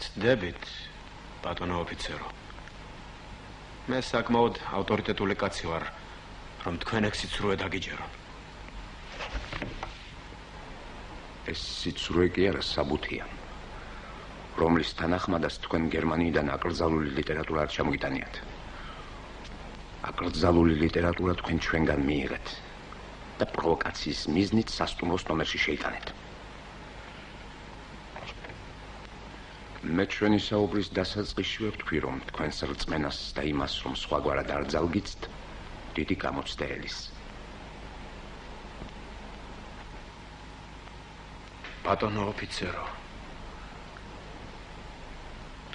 ცდებით, ბატონო ოფიცერო. მე საკმაოდ ავტორიტეტული კაცი ვარ, რომ თქვენ ეგ სიცრუე დაგიჯერონ. ეს სიცრუე კი არა, საბუთია, რომლის თანახმადაც თქვენ გერმანიიდან აკრძალული ლიტერატურა არ ჩამოგიტანიათ. აკრძალული ლიტერატურა თქვენ ჩვენგან მიიღეთ და პროვოკაციის მიზნით სასტუმროს ნომერში შეიტანეთ. მე ჩვენი საუბრის დასაწყისში ვთქვი, რომ თქვენს რწმენას და იმას, რომ სხვაგვარად არ ძალგიცთ, დიდი გამოცდა ელის. ბატონო ოფიცერო,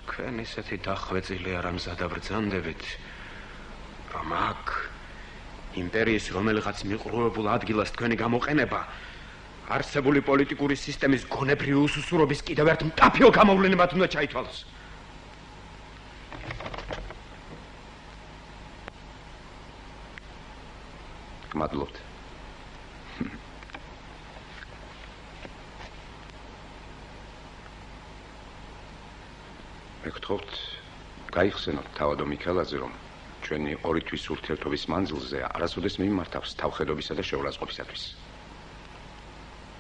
თქვენ ისეთი დახვეწილი არ ამზადაბრძანდებით, რომ აქ იმპერიის რომელიღაც მიყრუებულ ადგილას თქვენი გამოყენება არსებული პოლიტიკური სისტემის გონებრივი უსუსურობის კიდევ ერთ მტაფიო გამოვლენებად უნდა ჩაითვალოს. გმადლობთ. მე გთხოვთ, გაიხსენოთ თავადო მიქელაძე, რომ ჩვენი ორი თვის ურთიერთობის მანძილზე არასოდეს მიმართავს თავხედობისა და შეურაცხყოფისათვის.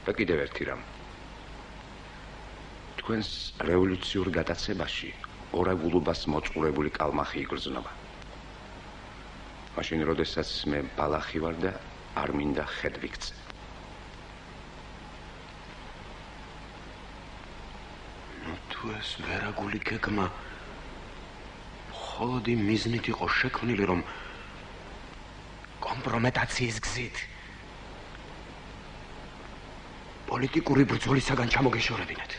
და კიდევ ერთი რამ. თქვენს რევოლუციურ გატაცებაში ორაგულობას მოწყურებული კალმახი იგრძნობა. მაშინ, როდესაც მე ბალახი ვარ და არ მინდა ხედ ვიქცე. თუ ეს ვერაგული გეგმა მხოლოდ იმ მიზნით იყო შექმნილი, რომ კომპრომეტაციის გზით პოლიტიკური ბრძოლისაგან ჩამოგეშორებინეთ.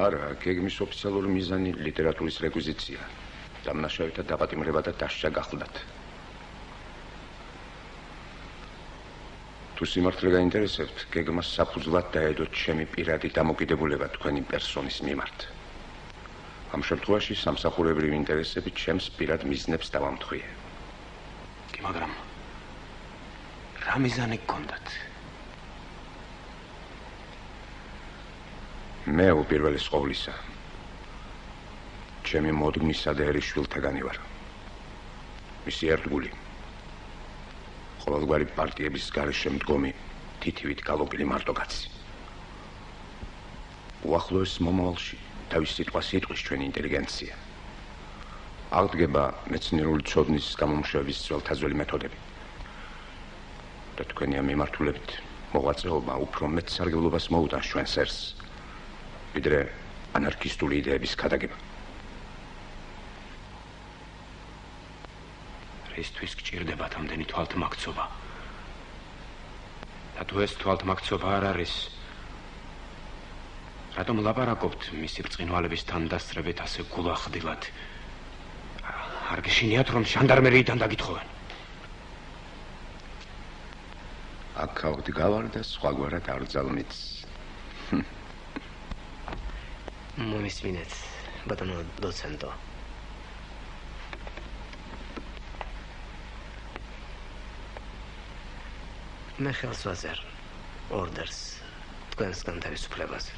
არა, გეგმის ოფიციალური მიზანი ლიტერატურის რეკვიზიცია. დამნაშავეთა დაპატიმრება და დასჯა გახლდათ. თუ სიმართლე გაინტერესებთ, გეგმას საფუძვლად დაედოთ ჩემი პირადი დამოკიდებულება თქვენი პერსონის მიმართ. ამ შემთხვევაში სამსახურებრივი ინტერესები ჩემს პირად მიზნებს დავამთხვიე. კი, მაგრამ რა მიზანი გქონდათ? მე უპირველეს ყოვლისა ჩემი მოდგმისა და ერისშვილთაგანი ვარ. მისი ერთგული. ყოველგვარი პარტიების გარეშე მდგომი თითივით გალობილი მარტოკაცი. უახლოეს მომავალში თავის სიტყვის ჩვენი ინტელიგენცია. აღდგება მეცნიერული ცოდნის გამომშვების ძველთაძველი მეთოდები. და თქვენი ამ მიმართულებით მოღვაწეობა უფრო მეტ სარგებლობას მოუტანს ჩვენ სერს, ვიდრე ანარქისტული იდეების ქადაგება. რისთვის გჭირდებათ ამდენი თვალთმაქცობა? და თუ ეს თვალთმაქცობა არ არის, რატომ ლაპარაკობთ მისი ბრწყინვალების თანდასწრებით ასე გულახდილად? არ გეშინიათ, რომ ჟანდარმერიიდან დაგითხოვენ? აქ გავდგავარ და სხვაგვარად არ ძალმიც. მომისმინეთ, ბატონო დოცენტო. მე ხელს ვაზერ ორდერს თქვენს განთავისუფლებაზე.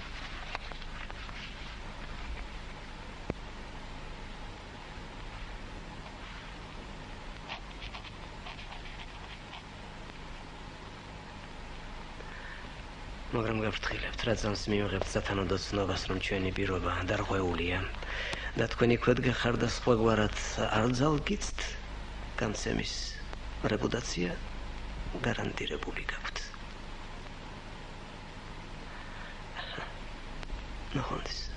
მაგრამ გაფრთხილებთ, რა ძამს მივიღებთ სათანადო ცნობას, რომ ჩვენი პირობა დარღვეულია და თქვენი ქვედგეხარ და სხვაგვარად არ ძალგიცთ, გამცემის რეპუტაცია გარანტირებული გაქვთ. ნახონდეს.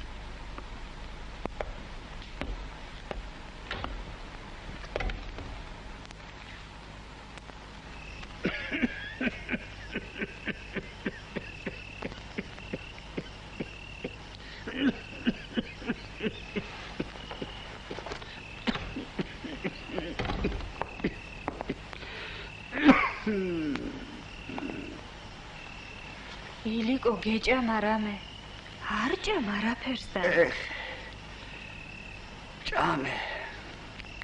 ილიკო გეჭამა რამე არ ჭამ არაფერს და ჭამე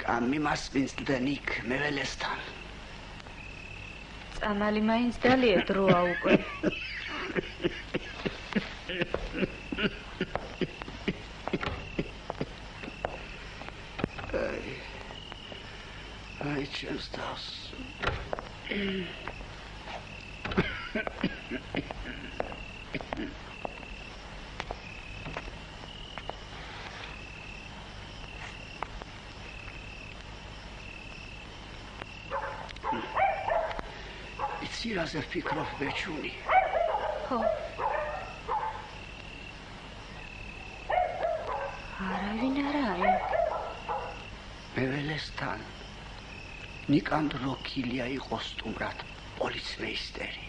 გამიმასპინსდენ იქ მეველესთან წამალი მაინც დალია დროა უკვე აი ჩემს თავს იცი ფიქრობ ბეჭუნი ხო არავინ არა მეველესთან ნიკანდრო კილია იყო სტუმრად პოლიცმეისტერი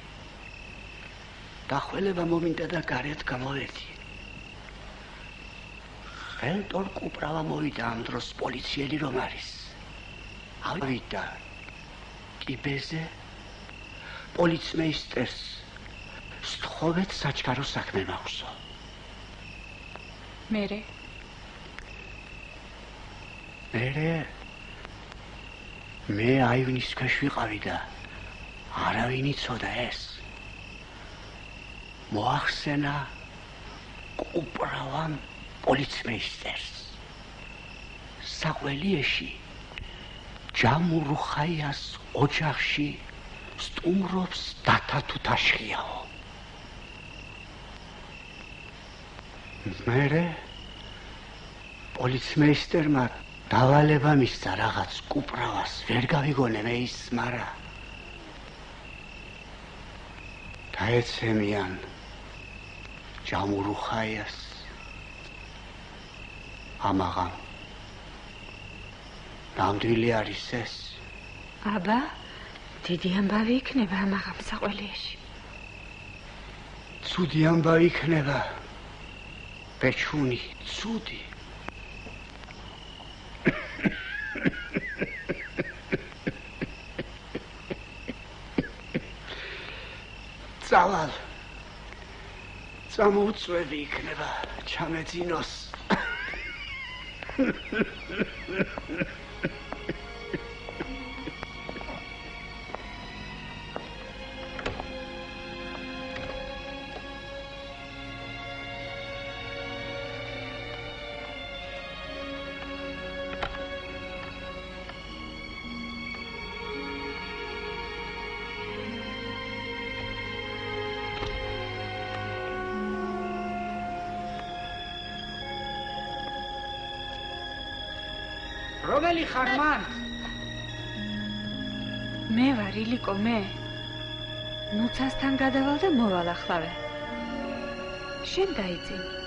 დახველება მომინდა და გარეთ გამოვედი ხელტორ კუპრავა მოვიდა ამ დროს პოლიციელი რომ არის ავიდა კიბეზე პოლიცმეისტერს სთხოვეთ საჩქარო საქმე მაქვსო მერე მე აივნის ქვეშ ვიყავი და არავინ იცოდა ეს მოახსენა კუპრავამ პოლიცმეისტერს საყველიეში ჯამურუხაიას ოჯახში სტუმრობს დათა თუთაშხიაო მერე პოლიცმეისტერმა დავალება მისცა რაღაც კუპრავას ვერ გავიგონე მე ის მარა დაეცემიან ჯამურუხაიას ამაღამ ნამდვილი არის ეს აბა დიდი ამბავი იქნება ამაღამ საყველიაში ცუდი ამბავი იქნება ბეჭუნი ცუდი წავალ წამოუწვევი იქნება ჩამეძინოს რომელი ხარ მან? მე ვარ ილიკო მე. ნუცასთან გადავალ და მოვალ ახლავე. შენ დაიძინე.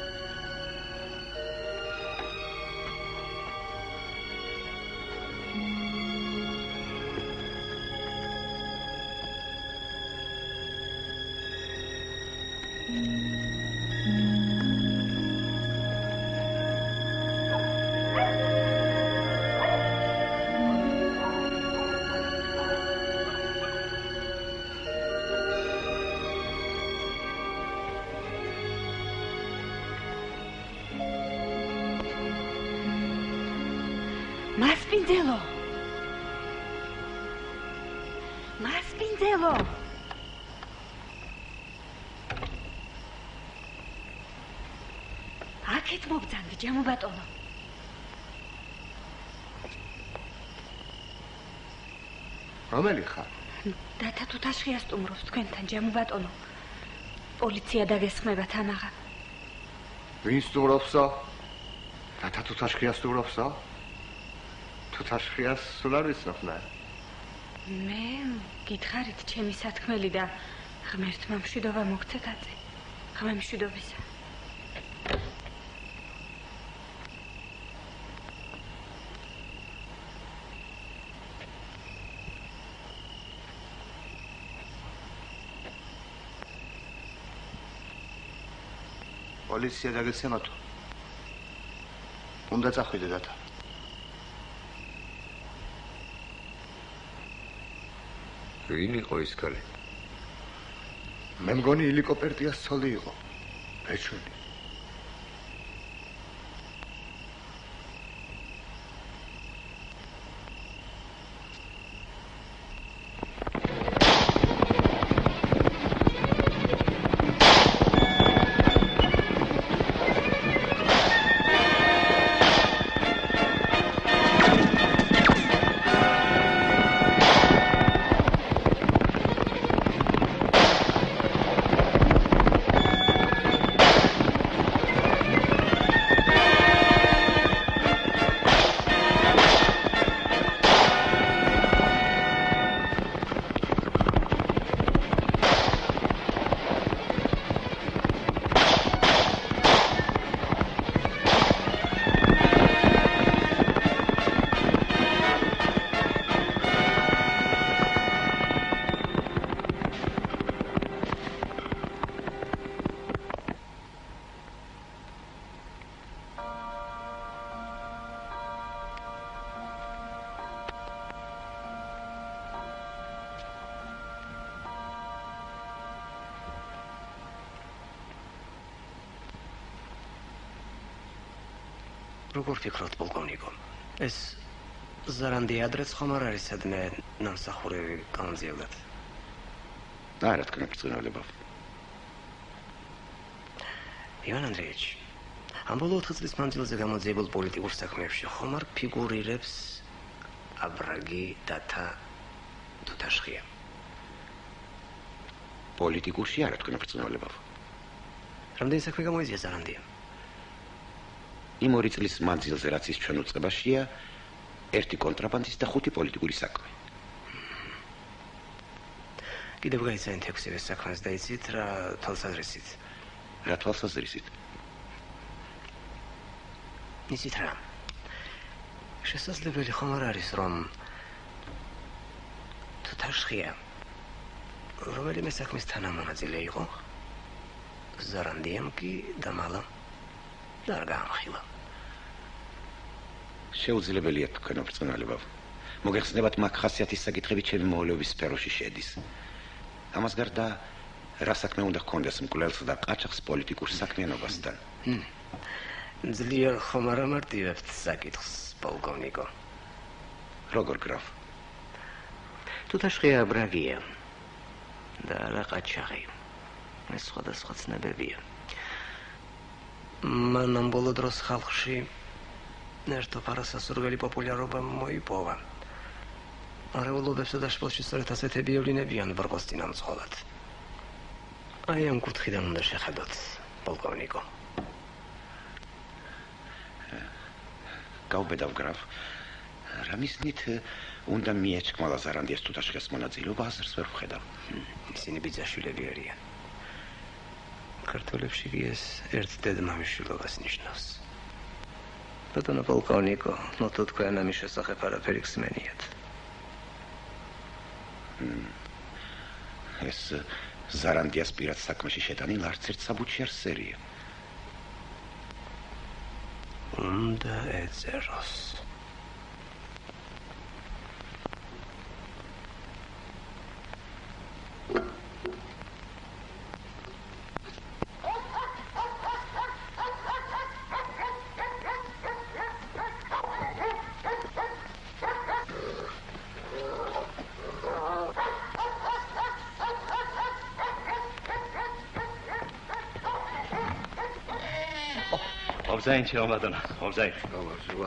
Maspindzelo! Maspindzelo! აქეთ მობძანდი, ჯამო ბატონო. რომელი ხარ? დათა თუთაშხია სტუმრობს თქვენთან, ჯამო ბატონო. პოლიცია დაგესხმება თანაღა. ვინ სტუმრობსო? დათა თუთაშხია სტუმრობსო? თუთაშხიას სულ არ ვიცნობ. მე გითხარით ჩემი სათქმელი და ღმერთმა მშვიდობა მოგცეთ აწი. ღმე მშვიდობისა. პოლიცია დაგეცემათო. უნდა წახვიდე დათა. ვინ იყო ის ქალი? მე მგონი ილიკო პერტიას ცოლი იყო. ბეჭვი. როგორ ფიქრობთ, პოლკოვნიკო? ეს ზარანდი ადრეც ხომ არ არის სადმე ნამსახურები განძიებდათ? არა, თქვენ გწინალებავ. ივან ანდრეევიჩ, ამ ბოლო 4 წლის მანძილზე გამოძიებულ პოლიტიკურ საქმეებში ხომ არ ფიგურირებს აბრაგი დათა თუთაშხია? პოლიტიკურში არა, თქვენ გწინალებავ. რამდენი საქმე გამოიწია ზარანდია? იმ 2 წლის მანძილზე რაც ის ჩვენ უწყებაშია, 1 კონტრაბანდისტი და 5 პოლიტიკური საქმე. კიდევ გაიცანით 6 საქმეს და იცით რა თვალსაზრისით? რა თვალსაზრისით? იცით რა? შესაძლებელი ხომ არ არის, რომ თუთაშხია რომელიმე საქმის თანამონაწილე იყო? ზარანდიამ კი დამალა და არ გაამხილა. შეუძლებელია თქვენ ბრწყინვალებავ. მოგეხსენებათ მაგ ხასიათის საკითხები ჩემი მოვალეობის სფეროში შედის. ამას გარდა რა საქმე უნდა ჰქონდეს მკვლელს და ყაჩაღს პოლიტიკურ საქმიანობასთან? ძლიერ ხომ არ ამარტივებთ საკითხს, პოლკოვნიკო? როგორ გრაფ? თუთაშხია აბრაგია და რა ყაჩაღი. ეს სხვადასხვა ცნებებია. მან ამ ბოლო დროს ხალხში ერთო პარასასურველი პოპულარობა მოიპოვა. არეულობებსა და შპილში სწორედ ასეთები ევლინებიან ბრყოს წინამძღოლად. აი ამ კუთხიდან უნდა შეხედოთ, პოლკოვნიკო. გავბედავ გრაფ. რა მისნით უნდა მიეჩქმალა ზარანდიას თუთაშხიას მონაწილეობა, აზრს ვერ ვხედავ. ისინი ბიძაშვილები არიან. ქართველებში კი ეს ერთ დედმამიშვილობას ნიშნავს. ბატონო პოლკოვნიკო, ნუ თქვენ ამის შესახებ არაფერი ხსმენიათ. ეს ზარანდიას პირად საქმეში შეტანილ არც ერთ საბუთში არ სერია. უნდა ეწეროს. მოვზაინ ჩემო ბატონო, მოვზაინ.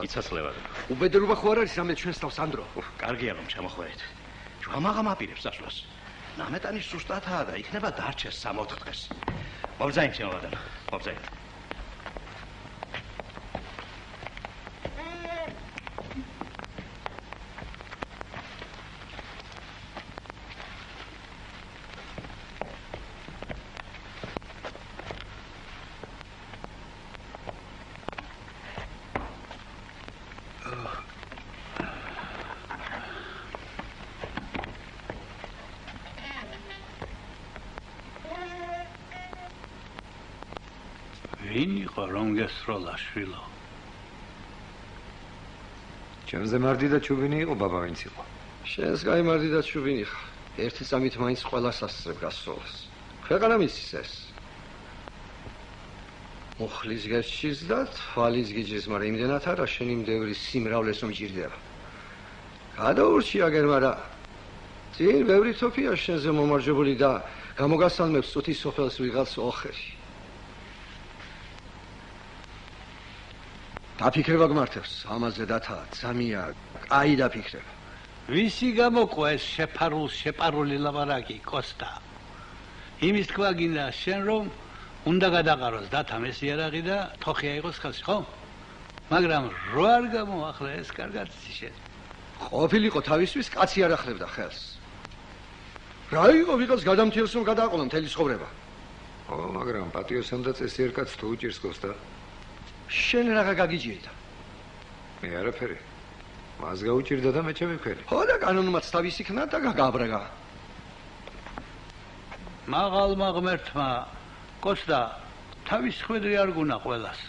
იცოცხლება. უბედურობა ხო არ არის რამე ჩვენს თავს ანდრო? კარგია რომ ჩამოხვედით. ჯვამაღამ აპირებს წასვლას. ნამეტანი სუსტათაა და იქნება დარჩეს 3-4 დღეს. მოვზაინ ჩემო ბატონო, მოვზაინ. ვინ იყო რომ გესროლა შვილო? ჩემზე მარდი და ჩუბინი იყო ბაბა ვინც იყო. შენს გაიმარდი და ჩუბინი ხარ. ერთი წამით მაინც ყველას ასწრებ გასროლას. ქვეყანა მისის ეს. მოხლის გერჩის და თვალის გიჯის, მაგრამ იმდენად არა შენი მდევრი სიმრავლეს რომ ჭირდება. გადაურჩი აგერ, მაგრამ წინ ბევრი თოფია შენზე მომარჯვებული და გამოგასალმებს წუთის სოფელს ვიღაც ოხერი. დაფიქრება გმართებს, ამაზე დათა, ძამია, კაი დაფიქრება. ვისი გამოყვა ეს შეპარული ლაბარაკი, კოსტა? იმის თქვა გინდა შენ რომ უნდა გადაყაროს დათა მესიარაღი და თოხი აიღოს ხელში, ხო? მაგრამ რო არ გამოახლა ეს კარგად შენ. ყოფილიყო თავისთვის კაცი არ ახლებდა ხელს. რა იყო ვიღაც გადამთილს რომ გადააყოლა მთელი ცხოვრება? ო, მაგრამ პატიოსან და წესიერ კაცს თუ უჭირს კოსტა? შენ რაღა გაგიჯერდა? მე არაფერი. მას გაუჭირდა და მე ჩემიფერი. ხო და კანონმაც თავისი ხნა და გაგაბრაგა. მაღალმა ღმერთმა კოსტა თავის ხვედრი არ გუნა ყველას.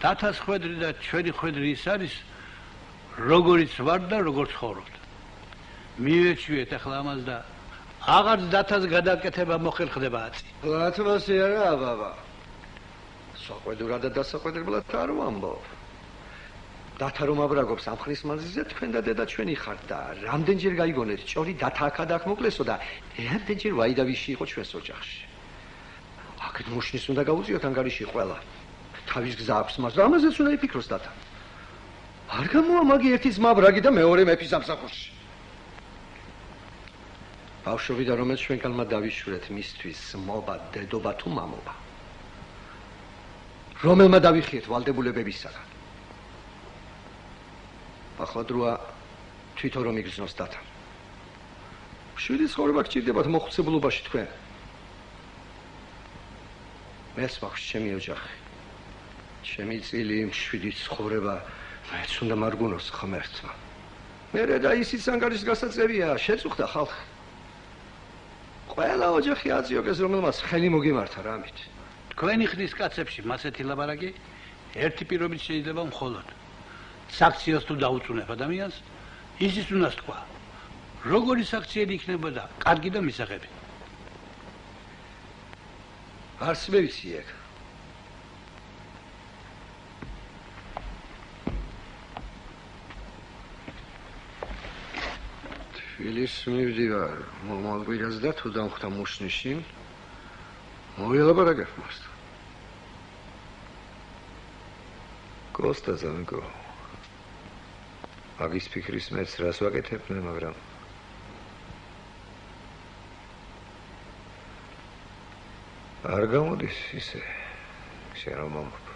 დათას ხვედრი და ჩვენი ხვედრი ის არის როგორიც ვარ და როგორ ცხოვრობთ. მივეჩვიეთ ახლა ამას და აღარც დათას გადაკეთება მოხერხდება აწი. ლათმასი არა ბაბა. საყვედურად და დასაყვედრებლად არ ვამბობ. დათა რომ აბრაგობს ამ ხრის მანძილზე თქვენ და დედა ჩვენი ხართ და რამდენჯერ გაიგონეთ ჭორი დათა აქ მოკლესო და რამდენჯერ ვაიდავიში იყო ჩვენს ოჯახში. აქეთ მოშნის უნდა გაუწიოთ ანგარიში ყველა. თავის გზა აქვს მას და ამაზეც უნდა იფიქროს დათა. არ გამოა მაგი ერთი ძმა ბრაგი და მეორე მეფის სამსახურში. ბავშვობიდან რომელიც ჩვენგანმა დავიშურეთ მისთვის მოვა დედობა თუ მამობა. რომელმა დავიხიეთ ვალდებულებებისაგან. ახლა დროა თვითონ რომ იგრძნოს დათა. შვიდი ცხოვრება გჭირდებათ მოხუცებულობაში თქვენ. მეც მაქვს ჩემი ოჯახი. ჩემი წილი შვიდი ცხოვრება მეც უნდა მარგუნოს ღმერთმა. მერე და ისიც ანგარიშს გასაწევია შეწუხდა ხალხი. ყველა ოჯახი აწიოკეს რომელმაც ხელი მოგიმართა რამით. თქვენი ხნის კაცებში მასეთი ლაბარაკი ერთი პირობით შეიძლება მხოლოდ საქციელს თუ დაუწუნებ ადამიანს, ისიც უნდა თქვა. როგორი საქციელი იქნებოდა, კარგი და მისაღები. არც მე ვიცი ეგ. თბილის მივდივარ, მომავალ კვირას და თუ დამხვდა მოშნიში, მოვილაპარაკებ მასთან. კოსტა ზამიკო. აგის ფიქრის მეც რას ვაკეთებდნენ, მაგრამ არ გამოდის ისე შენ რომ მომბ